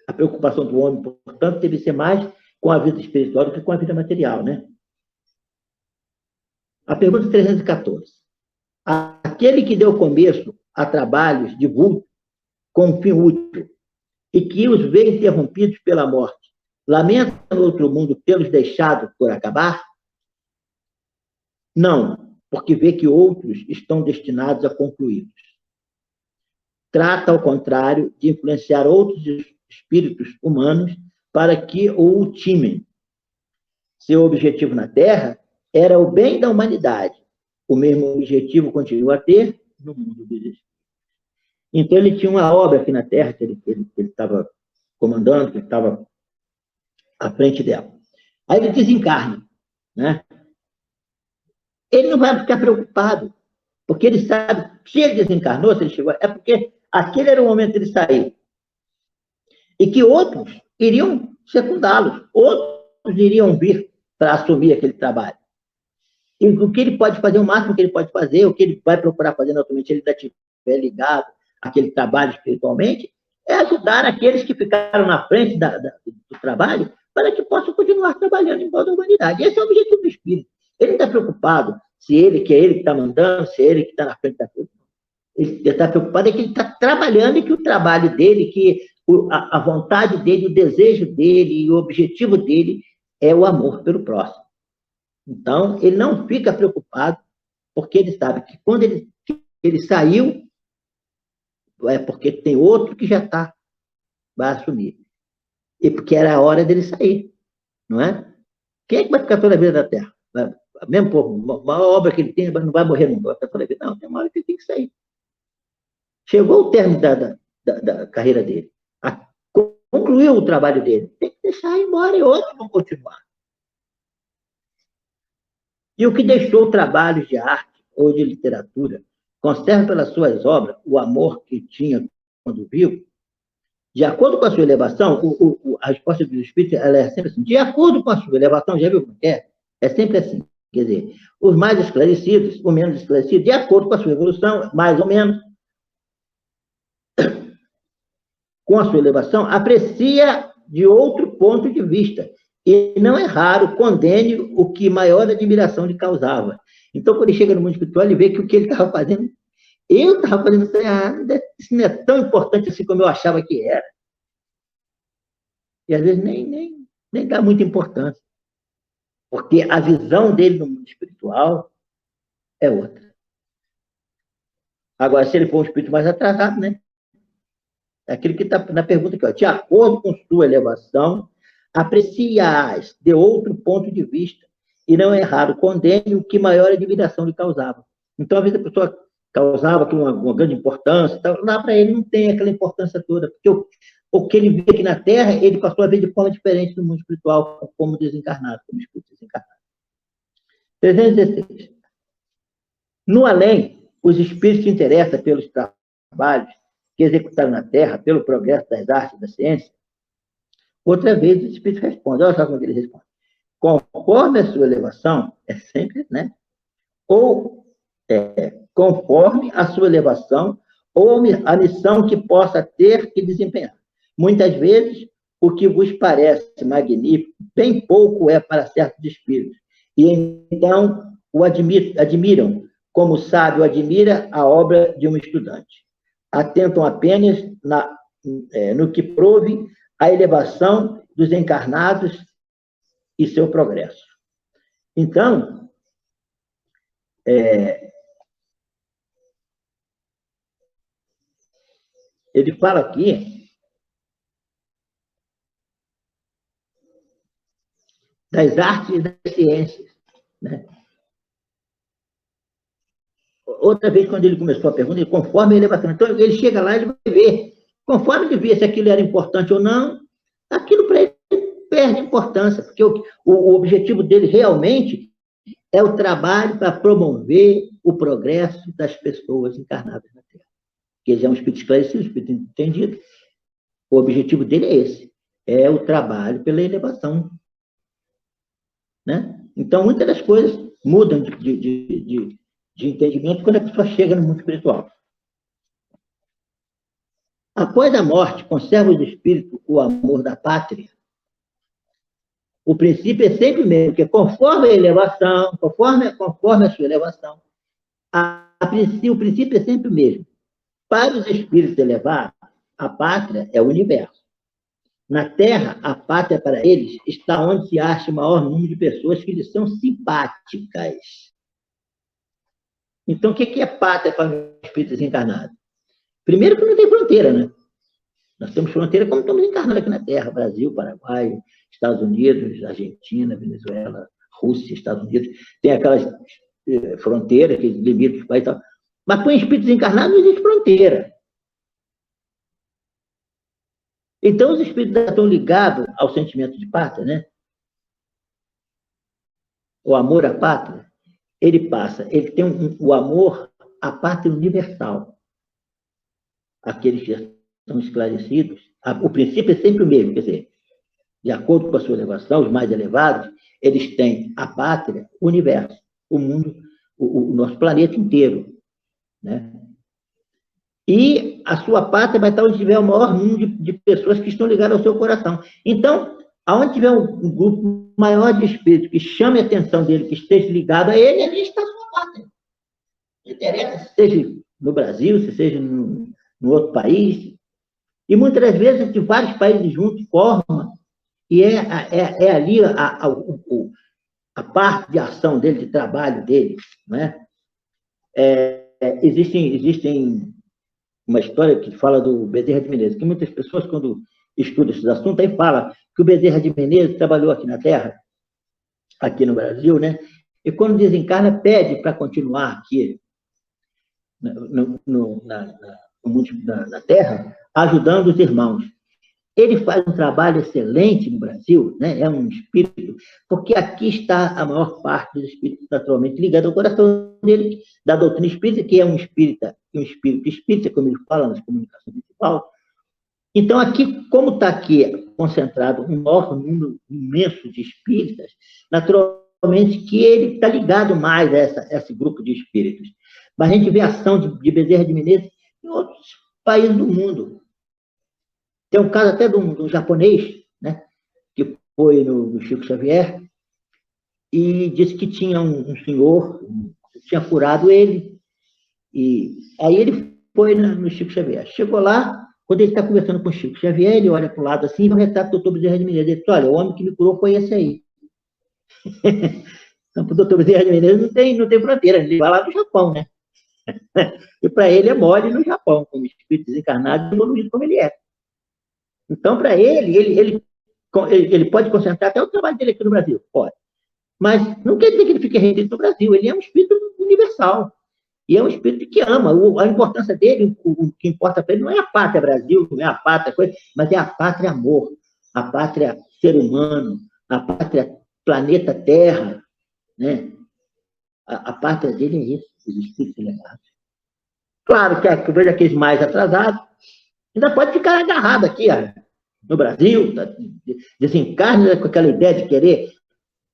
a preocupação do homem, portanto, deve ser mais com a vida espiritual do que com a vida material. Né? A pergunta 314. Aquele que deu começo a trabalhos de vulto com fim útil e que os vê interrompidos pela morte, lamenta no outro mundo tê-los deixado por acabar? Não, porque vê que outros estão destinados a concluí-los. Trata, ao contrário, de influenciar outros espíritos humanos para que o ultimem. Seu objetivo na Terra era o bem da humanidade. O mesmo objetivo continua a ter no mundo dos espíritos. Então, ele tinha uma obra aqui na Terra que ele estava comandando, que ele estava à frente dela. Aí ele desencarna. Né? Ele não vai ficar preocupado, porque ele sabe, se ele desencarnou, se ele chegou, é porque aquele era o momento de ele sair. E que outros iriam secundá-los, outros iriam vir para assumir aquele trabalho. E o que ele pode fazer, o máximo que ele pode fazer, o que ele vai procurar fazer naturalmente, se ele ainda estiver ligado àquele trabalho espiritualmente, é ajudar aqueles que ficaram na frente do trabalho para que possam continuar trabalhando em prol da humanidade. Esse é o objetivo do espírito. Ele não está preocupado se ele que está mandando, se ele que está na frente da coisa. Ele está preocupado é que ele está trabalhando e que o trabalho dele, que a vontade dele, o desejo dele e o objetivo dele é o amor pelo próximo. Então, ele não fica preocupado, porque ele sabe que quando ele saiu, é porque tem outro que já vai assumir. E porque era a hora dele sair, não é? Quem é que vai ficar toda a vida da Terra? mesmo por uma obra que ele tem, não vai morrer nunca. Eu falei, não, tem uma hora que ele tem que sair. Chegou o término da carreira dele. Concluiu o trabalho dele. Tem que deixar ir embora e outros vão continuar. E o que deixou trabalhos de arte ou de literatura conserva pelas suas obras o amor que tinha quando viu. De acordo com a sua elevação, a resposta do Espírito ela é sempre assim. De acordo com a sua elevação, já viu como é? É sempre assim. Quer dizer, os mais esclarecidos, os menos esclarecidos, de acordo com a sua evolução, mais ou menos, com a sua elevação, aprecia de outro ponto de vista. E não é raro condene o que maior admiração lhe causava. Então, quando ele chega no mundo espiritual, ele vê que o que ele estava fazendo, eu estava fazendo isso não é tão importante assim como eu achava que era. E às vezes nem dá muita importância. Porque a visão dele no mundo espiritual é outra. Agora, se ele for um espírito mais atrasado, né? É aquele que está na pergunta aqui, ó. De acordo com sua elevação, aprecia-as de outro ponto de vista, e não é raro condene o que maior admiração lhe causava. Então, às vezes, a pessoa causava uma grande importância, lá para ele não tem aquela importância toda, porque o que ele vê aqui na Terra, ele passou a ver de forma diferente no mundo espiritual, como desencarnado, como espírito desencarnado. 316. No além, os espíritos se interessam pelos trabalhos que executaram na Terra, pelo progresso das artes e da ciência. Outra vez, os espíritos respondem. Olha só como ele responde. Conforme a sua elevação, é sempre, né? Ou conforme a sua elevação, ou a missão que possa ter que desempenhar. Muitas vezes, o que vos parece magnífico, bem pouco é para certos espíritos. E então o admiram, como o sábio admira a obra de um estudante. Atentam apenas no que prove a elevação dos encarnados e seu progresso. Então, ele fala aqui das artes e das ciências, né? Outra vez, quando ele começou a pergunta, ele, conforme a elevação. Então, ele chega lá e ele vai ver. Conforme ele vê se aquilo era importante ou não, aquilo para ele perde importância, porque o objetivo dele realmente é o trabalho para promover o progresso das pessoas encarnadas na Terra. Porque ele é um espírito esclarecido, um espírito entendido. O objetivo dele é esse, é o trabalho pela elevação. Né? Então, muitas das coisas mudam de entendimento quando a pessoa chega no mundo espiritual. Após a morte, conserva o espírito o amor da pátria. O princípio é sempre o mesmo, porque conforme a elevação, conforme a sua elevação, o princípio é sempre o mesmo. Para os espíritos elevados, a pátria é o universo. Na Terra, a pátria para eles está onde se acha o maior número de pessoas que lhes são simpáticas. Então, o que é pátria para os espíritos encarnados? Primeiro que não tem fronteira, né? Nós temos fronteira como estamos encarnados aqui na Terra, Brasil, Paraguai, Estados Unidos, Argentina, Venezuela, Rússia, Estados Unidos. Tem aquelas fronteiras que limitam os países e tal. Mas para os espíritos encarnados não existe fronteira. Então, os espíritos estão ligados ao sentimento de pátria, né? O amor à pátria, ele tem o amor à pátria universal. Aqueles que estão esclarecidos, o princípio é sempre o mesmo, quer dizer, de acordo com a sua elevação, os mais elevados, eles têm a pátria, o universo, o mundo, o nosso planeta inteiro, né? E a sua pátria vai estar onde tiver o maior número de pessoas que estão ligadas ao seu coração. Então, aonde tiver um grupo maior de espíritos que chame a atenção dele, que esteja ligado a ele, ali está a sua pátria. Não interessa se seja no Brasil, se seja no outro país. E muitas das vezes, de vários países juntos formam, e é ali a parte de ação dele, de trabalho dele, né? Existem uma história que fala do Bezerra de Menezes, que muitas pessoas, quando estudam esses assuntos, aí falam que o Bezerra de Menezes trabalhou aqui na Terra, aqui no Brasil, né? e quando desencarna, pede para continuar aqui na Terra, ajudando os irmãos. Ele faz um trabalho excelente no Brasil, né? É um espírito, porque aqui está a maior parte dos espíritos naturalmente ligados ao coração dele, da doutrina espírita, que é um espírito espírita, como ele fala nas comunicações principais. Então, aqui, como está aqui concentrado um maior número imenso de espíritas, naturalmente que ele está ligado mais a esse grupo de espíritos. Mas a gente vê a ação de Bezerra de Menezes em outros países do mundo. Tem um caso até de um japonês, né, que foi no Chico Xavier, e disse que tinha um senhor, tinha curado ele, e aí ele foi no Chico Xavier. Chegou lá, quando ele está conversando com o Chico Xavier, ele olha para o lado assim, e o retrato do doutor Bezerra de Menezes. Ele diz, olha, o homem que me curou foi esse aí. Então, para o doutor Bezerra de Menezes não tem fronteira, ele vai lá no Japão, né? E para ele é mole no Japão, como espírito desencarnado, evoluído como ele é. Então, para ele pode concentrar até o trabalho dele aqui no Brasil, pode. Mas não quer dizer que ele fique restrito no Brasil, ele é um espírito universal. E é um espírito que ama. A importância dele, o que importa para ele não é a pátria Brasil, não é a pátria coisa, mas é a pátria amor, a pátria ser humano, a pátria planeta Terra, né? A pátria dele é isso, os espíritos elevados. Claro que eu vejo aqueles mais atrasados, ainda pode ficar agarrado aqui, no Brasil, desencarna com aquela ideia de querer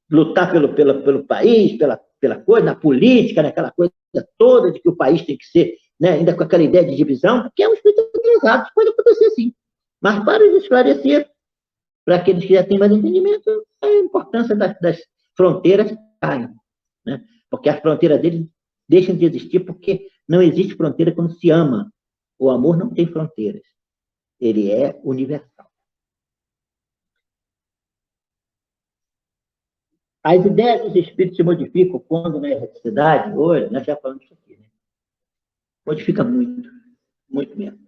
lutar pelo país, pela coisa, na política, naquela coisa toda de que o país tem que ser, né, ainda com aquela ideia de divisão, porque é um espírito atrasado, isso pode acontecer sim. Mas para esclarecer, para aqueles que já têm mais entendimento, a importância das fronteiras caem, né? Porque as fronteiras deles deixam de existir, porque não existe fronteira quando se ama. O amor não tem fronteiras. Ele é universal. As ideias dos espíritos se modificam quando na erraticidade, hoje, nós já falamos isso aqui, né? Modifica muito, muito mesmo.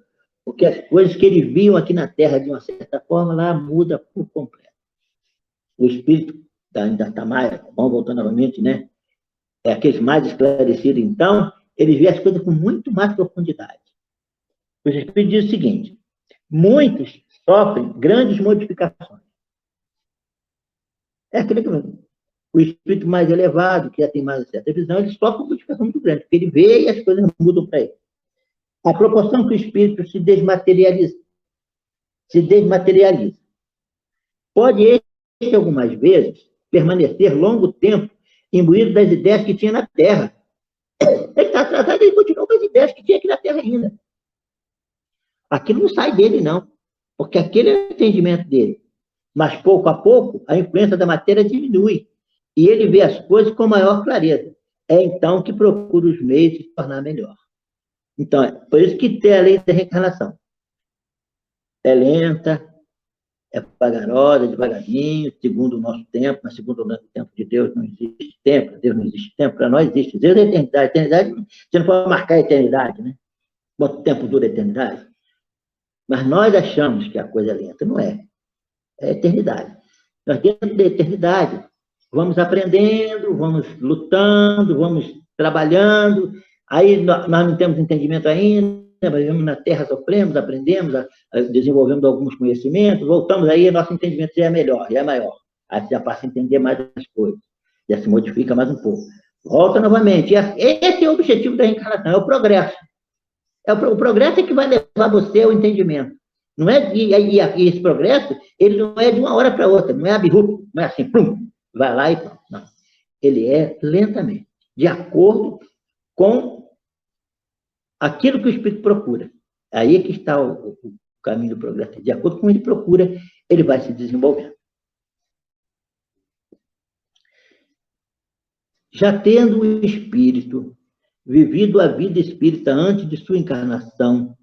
Porque as coisas que eles viam aqui na Terra, de uma certa forma, lá muda por completo. O espírito ainda está mais, vamos voltar novamente, né? É aqueles mais esclarecidos, então, eles veem as coisas com muito mais profundidade. Os espíritos dizem o seguinte, muitos sofrem grandes modificações. É aquele que o espírito mais elevado, que já tem mais certa visão, ele sofre uma modificação muito grande, porque ele vê e as coisas mudam para ele. A proporção que o espírito se desmaterializa. Pode este, algumas vezes, permanecer longo tempo imbuído das ideias que tinha na Terra. Ele está atrasado e ele continua com as ideias que tinha aqui na Terra ainda. Aquilo não sai dele, não, porque aquele é o entendimento dele. Mas, pouco a pouco, a influência da matéria diminui e ele vê as coisas com maior clareza. É então que procura os meios de se tornar melhor. Então, é por isso que tem a lei da reencarnação. É lenta, é vagarosa, devagarinho, segundo o nosso tempo, mas segundo o tempo de Deus não existe tempo, Deus não existe tempo, para nós existe. Deus é a eternidade. A eternidade, você não pode marcar a eternidade, né? Quanto tempo dura a eternidade? Mas nós achamos que a coisa é lenta, não é. É a eternidade. Nós, dentro da eternidade, vamos aprendendo, vamos lutando, vamos trabalhando, aí nós não temos entendimento ainda, vivemos na Terra, sofremos, aprendemos, desenvolvemos alguns conhecimentos, voltamos aí, nosso entendimento já é melhor, já é maior. Aí já passa a entender mais as coisas, já se modifica mais um pouco. Volta novamente. Esse é o objetivo da reencarnação, é o progresso. O progresso é que vai levar você ao entendimento. Não é, e esse progresso, ele não é de uma hora para outra, não é abrupto, não é assim, plum, vai lá e pronto. Não. Ele é lentamente, de acordo com aquilo que o espírito procura. Aí é que está o caminho do progresso. De acordo com o que ele procura, ele vai se desenvolvendo. Já tendo o espírito vivido a vida espírita antes de sua encarnação,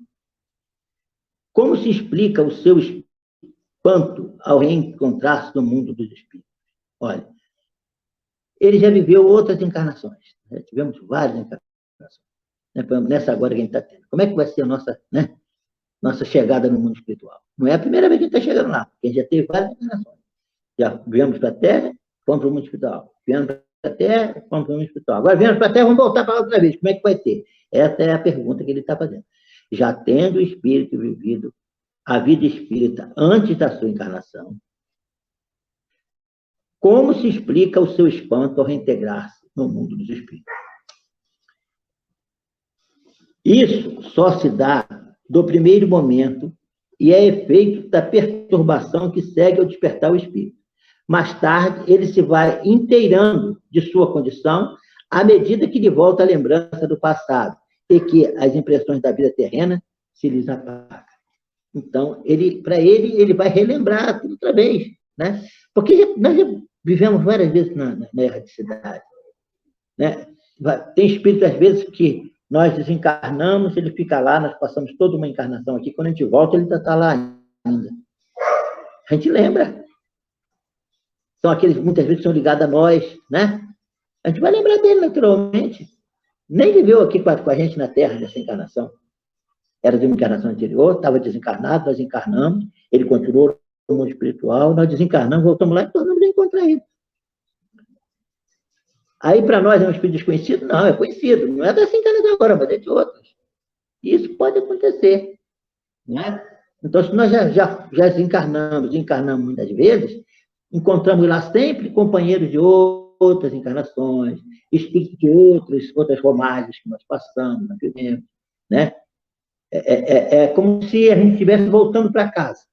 como se explica o seu espanto ao reencontrar-se no mundo dos espíritos? Olha, ele já viveu outras encarnações. Né? Tivemos várias encarnações. Né? Nessa agora que a gente está tendo. Como é que vai ser a nossa chegada no mundo espiritual? Não é a primeira vez que a gente está chegando lá, porque a gente já teve várias encarnações. Já viemos para a Terra, fomos para o mundo espiritual. Viemos para até como caminho espiritual. Agora viemos para a Terra, vamos voltar para lá outra vez. Como é que vai ter? Essa é a pergunta que ele está fazendo. Já tendo o espírito vivido a vida espírita antes da sua encarnação, como se explica o seu espanto ao reintegrar-se no mundo dos espíritos? Isso só se dá do primeiro momento e é efeito da perturbação que segue ao despertar o espírito. Mais tarde, ele se vai inteirando de sua condição à medida que lhe volta a lembrança do passado e que as impressões da vida terrena se lhes apagam. Então, para ele vai relembrar tudo outra vez, né? Porque nós já vivemos várias vezes na erradicidade, né? Tem espírito, às vezes, que nós desencarnamos, ele fica lá, nós passamos toda uma encarnação aqui, quando a gente volta, ele está lá ainda. A gente lembra. São aqueles, muitas vezes, que são ligados a nós, né? A gente vai lembrar dele, naturalmente. Nem viveu aqui com a gente na Terra, nessa encarnação. Era de uma encarnação anterior, estava desencarnado, nós encarnamos, ele continuou no mundo espiritual, nós desencarnamos, voltamos lá e tornamos a encontrar ele. Aí, para nós, é um espírito desconhecido? Não, é conhecido. Não é dessa encarnação agora, mas é de outras. Isso pode acontecer, né? Então, se nós já desencarnamos, encarnamos muitas vezes, encontramos lá sempre companheiros de outras encarnações, espíritos de outras romagens que nós passamos, nós vivemos, né? É como se a gente estivesse voltando para casa,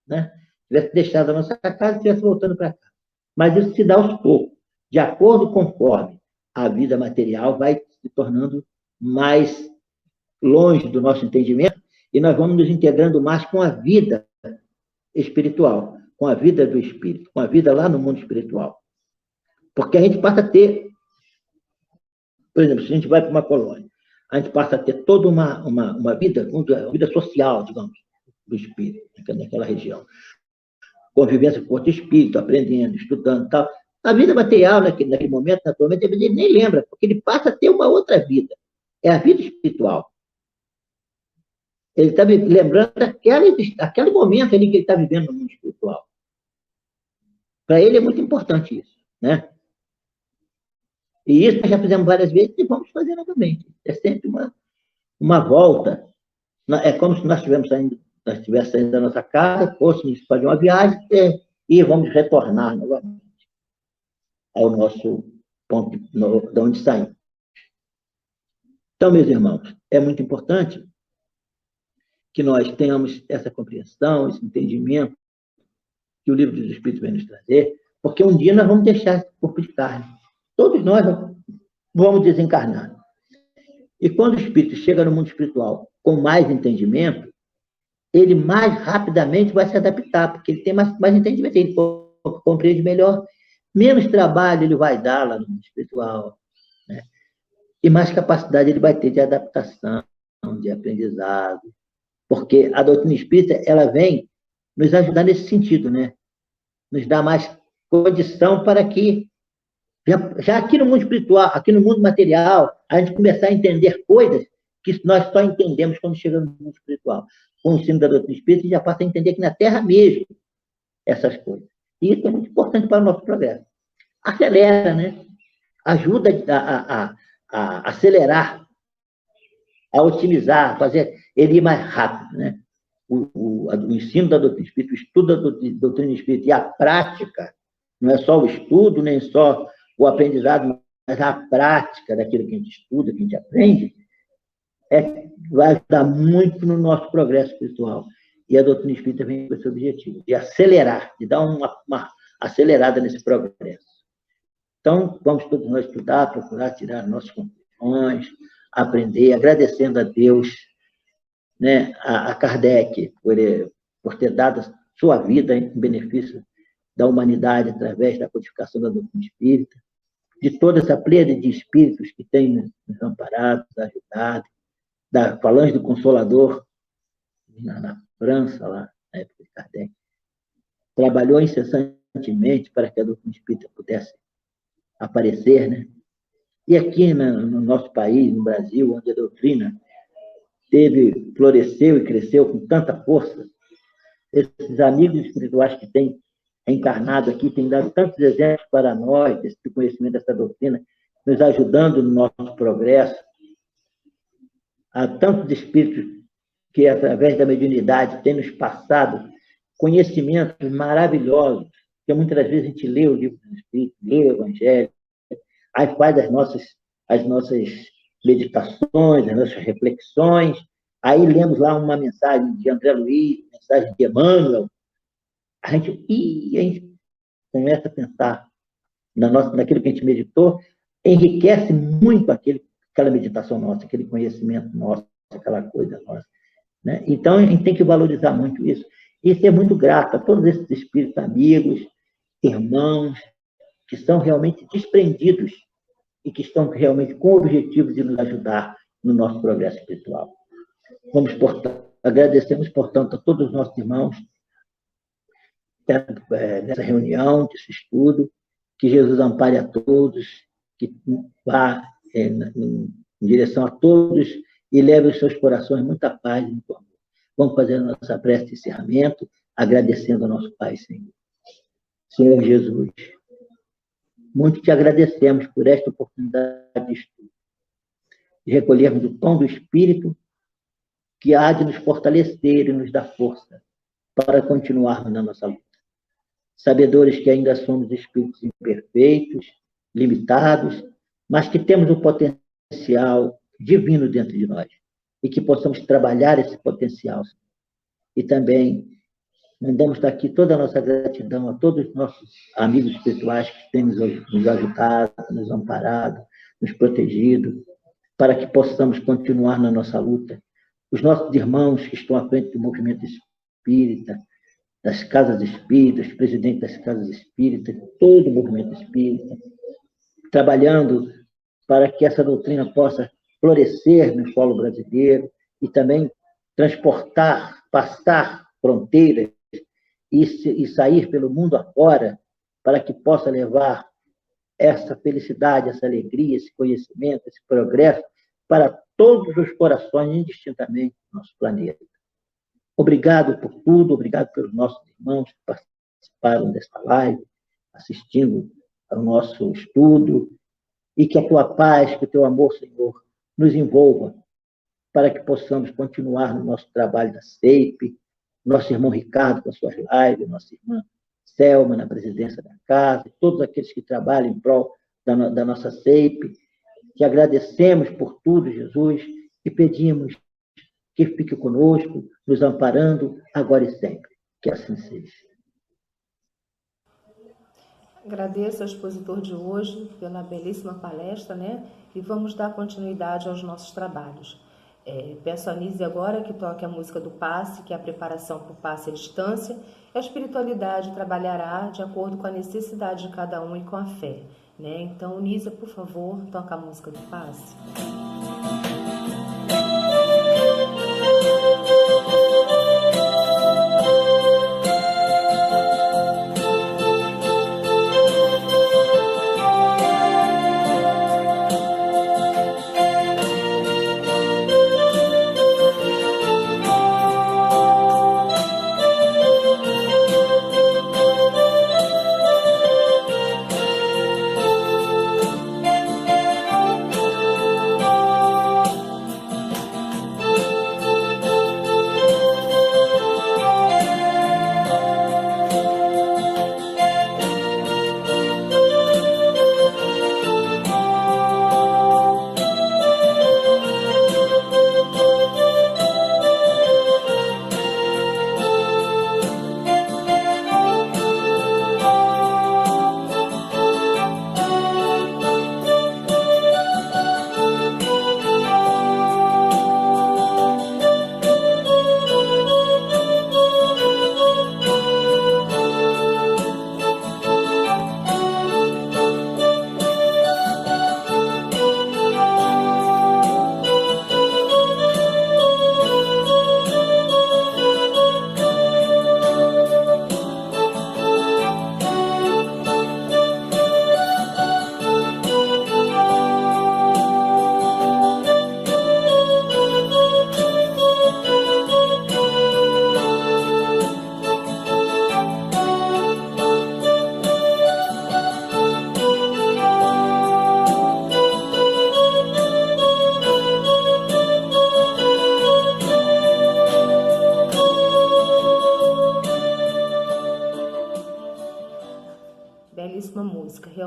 né? Tivesse deixado a nossa casa e estivesse voltando para casa. Mas isso se dá aos poucos, de acordo conforme a vida material vai se tornando mais longe do nosso entendimento e nós vamos nos integrando mais com a vida espiritual, com a vida do espírito, com a vida lá no mundo espiritual. Porque a gente passa a ter, por exemplo, se a gente vai para uma colônia, a gente passa a ter toda uma vida social, digamos, do espírito, naquela região. Convivência com outro espírito, aprendendo, estudando e tal. A vida material, naquele momento, naturalmente, ele nem lembra, porque ele passa a ter uma outra vida. É a vida espiritual. Ele está lembrando daquele momento ali que ele está vivendo no mundo espiritual. Para ele é muito importante isso, né? E isso nós já fizemos várias vezes e vamos fazer novamente. É sempre uma volta. É como se nós estivéssemos saindo da nossa casa, fôssemos fazer uma viagem e vamos retornar novamente ao nosso ponto de onde saímos. Então, meus irmãos, é muito importante que nós tenhamos essa compreensão, esse entendimento que o Livro dos Espíritos vem nos trazer, porque um dia nós vamos deixar esse corpo de carne. Todos nós vamos desencarnar. E quando o espírito chega no mundo espiritual com mais entendimento, ele mais rapidamente vai se adaptar, porque ele tem mais entendimento, ele compreende melhor, menos trabalho ele vai dar lá no mundo espiritual, né? E mais capacidade ele vai ter de adaptação, de aprendizado, porque a doutrina espírita, ela vem nos ajudar nesse sentido, né? Nos dá mais condição para que, já aqui no mundo espiritual, aqui no mundo material, a gente começar a entender coisas que nós só entendemos quando chegamos no mundo espiritual. Com o ensino da doutrina espírita, a gente já passa a entender que na Terra mesmo, essas coisas. E isso é muito importante para o nosso progresso. Acelera, né? Ajuda a acelerar, a otimizar, a fazer ele ir mais rápido, né? O ensino da doutrina espírita, o estudo da doutrina espírita e a prática, não é só o estudo, nem só o aprendizado, mas a prática daquilo que a gente estuda, que a gente aprende, vai ajudar muito no nosso progresso espiritual. E a doutrina espírita vem com esse objetivo, de acelerar, de dar uma acelerada nesse progresso. Então, vamos todos nós estudar, procurar tirar nossas conclusões, aprender, agradecendo a Deus, né, a Kardec, por ter dado sua vida em benefício da humanidade através da codificação da doutrina espírita, de toda essa plena de espíritos que tem nos amparado, nos ajudado, da Falange do Consolador, na França, lá na época de Kardec, trabalhou incessantemente para que a doutrina espírita pudesse aparecer, né? E aqui no nosso país, no Brasil, onde a doutrina floresceu e cresceu com tanta força, esses amigos espirituais que têm encarnado aqui, tem dado tantos exemplos para nós, desse conhecimento dessa doutrina, nos ajudando no nosso progresso. Há tantos espíritos que, através da mediunidade, têm nos passado conhecimentos maravilhosos, que muitas das vezes a gente lê o livro dos Espíritos, lê o Evangelho, aí faz as nossas meditações, as nossas reflexões, aí lemos lá uma mensagem de André Luiz, mensagem de Emmanuel, a gente começa a pensar naquilo que a gente meditou, enriquece muito aquela meditação nossa, aquele conhecimento nosso, aquela coisa nossa. Né? Então, a gente tem que valorizar muito isso. E ser muito grato a todos esses espíritos amigos, irmãos, que são realmente desprendidos e que estão realmente com o objetivo de nos ajudar no nosso progresso espiritual. Agradecemos, portanto, a todos os nossos irmãos nessa reunião, desse estudo, que Jesus ampare a todos, que vá em direção a todos e leve os seus corações muita paz e muito amor. Vamos fazer a nossa prece de encerramento, agradecendo ao nosso Pai, Senhor. Senhor Jesus, muito te agradecemos por esta oportunidade de estudo, de recolhermos o tom do Espírito que há de nos fortalecer e nos dar força para continuarmos na nossa luta. Sabedores que ainda somos espíritos imperfeitos, limitados, mas que temos um potencial divino dentro de nós e que possamos trabalhar esse potencial. E também mandamos daqui toda a nossa gratidão a todos os nossos amigos espirituais que têm nos ajudado, nos amparado, nos protegido, para que possamos continuar na nossa luta. Os nossos irmãos que estão à frente do movimento espírita, das casas espíritas, presidente das casas espíritas, todo o movimento espírita, trabalhando para que essa doutrina possa florescer no solo brasileiro e também passar fronteiras e sair pelo mundo afora, para que possa levar essa felicidade, essa alegria, esse conhecimento, esse progresso para todos os corações, indistintamente, do nosso planeta. Obrigado por tudo, obrigado pelos nossos irmãos que participaram desta live, assistindo ao nosso estudo, e que a tua paz, que o teu amor, Senhor, nos envolva para que possamos continuar no nosso trabalho da SEIP, nosso irmão Ricardo com as suas lives, nossa irmã Selma na presidência da casa, todos aqueles que trabalham em prol da nossa SEIP, que agradecemos por tudo, Jesus, e pedimos que fique conosco, nos amparando, agora e sempre. Que assim seja. Agradeço ao expositor de hoje pela belíssima palestra, né? E vamos dar continuidade aos nossos trabalhos. Peço a Nise agora que toque a música do passe, que é a preparação para o passe à distância. A espiritualidade trabalhará de acordo com a necessidade de cada um e com a fé, né? Então, Nise, por favor, toca a música do passe.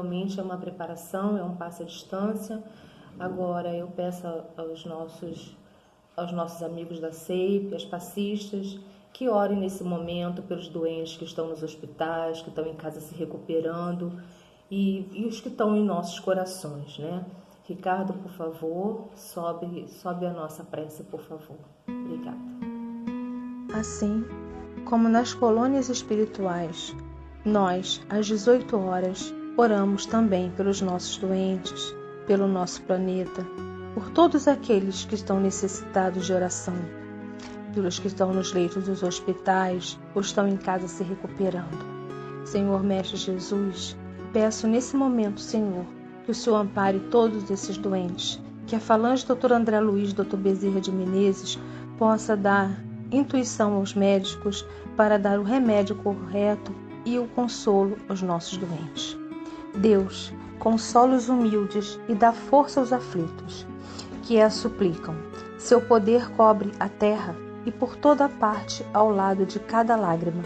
realmente é uma preparação, é um passo à distância. Agora eu peço aos nossos amigos da SEIP, as passistas, que orem nesse momento pelos doentes que estão nos hospitais, que estão em casa se recuperando e os que estão em nossos corações, né? Ricardo, por favor, sobe a nossa prece, por favor. Obrigada. Assim como nas colônias espirituais, nós, às 18 horas, oramos também pelos nossos doentes, pelo nosso planeta, por todos aqueles que estão necessitados de oração, pelos que estão nos leitos dos hospitais ou estão em casa se recuperando. Senhor Mestre Jesus, peço nesse momento, Senhor, que o Senhor ampare todos esses doentes, que a falange Dr. André Luiz, Dr. Bezerra de Menezes, possa dar intuição aos médicos para dar o remédio correto e o consolo aos nossos doentes. Deus, consola os humildes e dá força aos aflitos, que a suplicam. Seu poder cobre a terra e por toda parte ao lado de cada lágrima.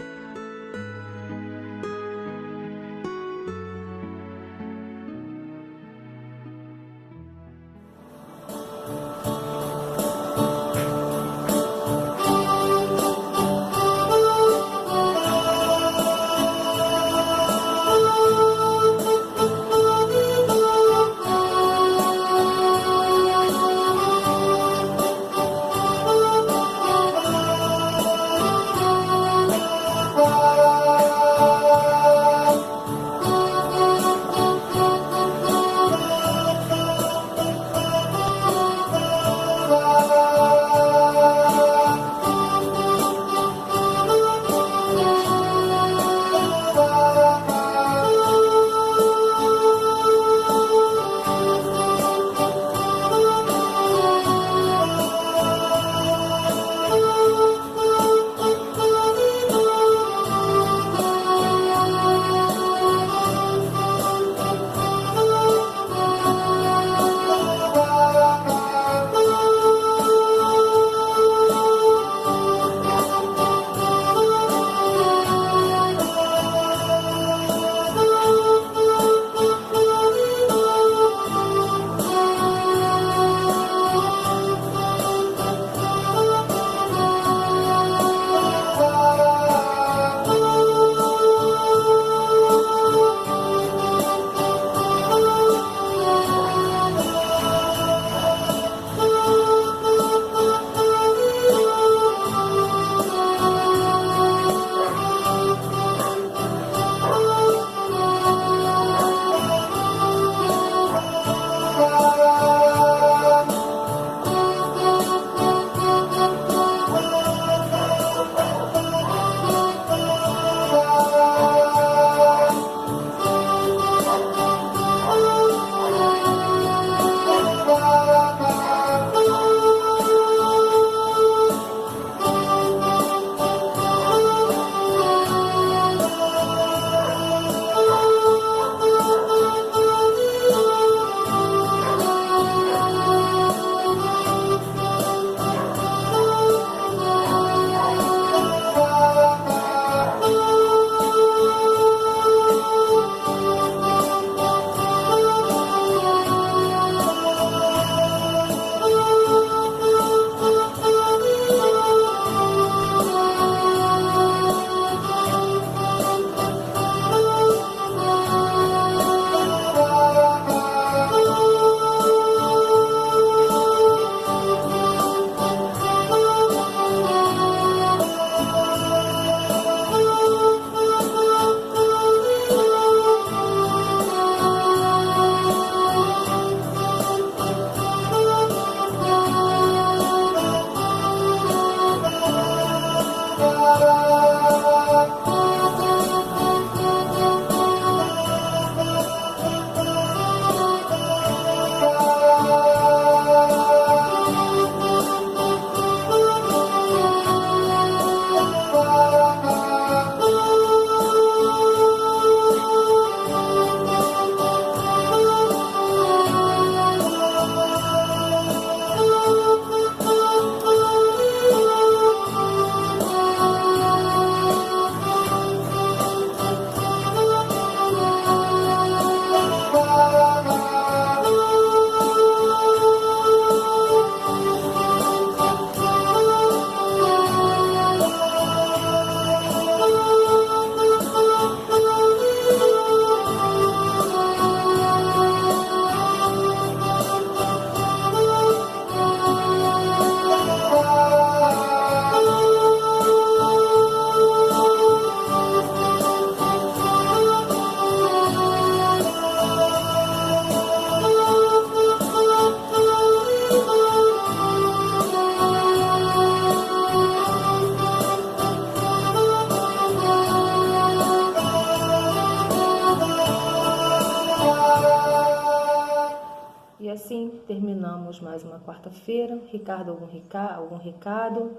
próxima quarta-feira. Ricardo, algum recado?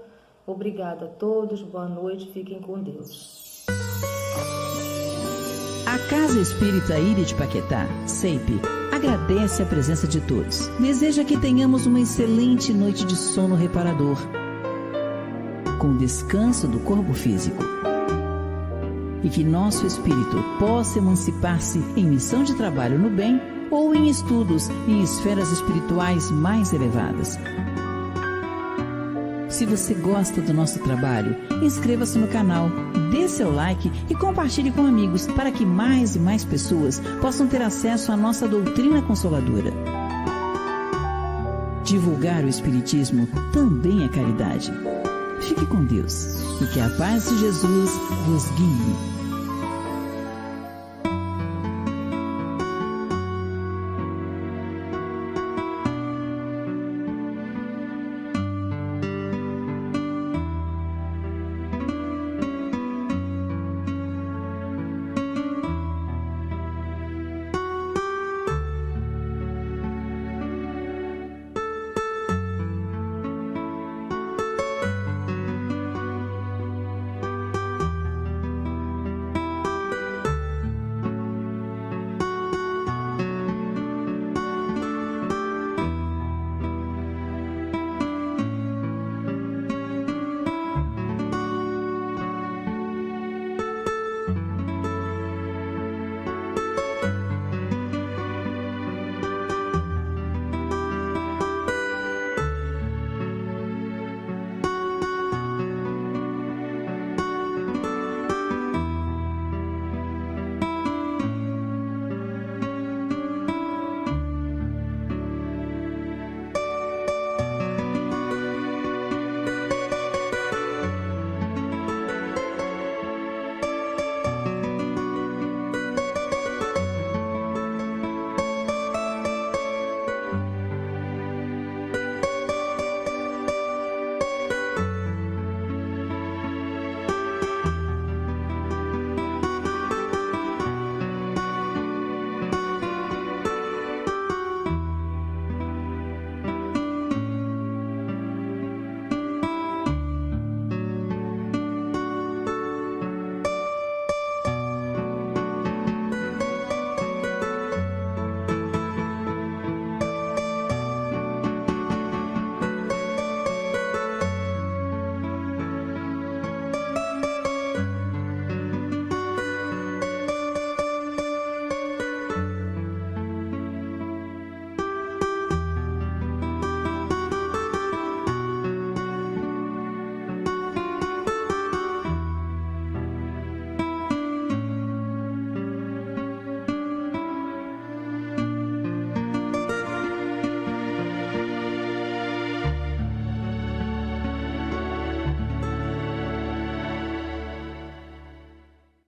Obrigada a todos, boa noite, fiquem com Deus. A Casa Espírita Ilha de Paquetá, CEIP, agradece a presença de todos. Deseja que tenhamos uma excelente noite de sono reparador, com descanso do corpo físico. E que nosso espírito possa emancipar-se em missão de trabalho no bem ou em estudos em esferas espirituais mais elevadas. Se você gosta do nosso trabalho, inscreva-se no canal, dê seu like e compartilhe com amigos para que mais e mais pessoas possam ter acesso à nossa doutrina consoladora. Divulgar o Espiritismo também é caridade. Fique com Deus e que a paz de Jesus vos guie.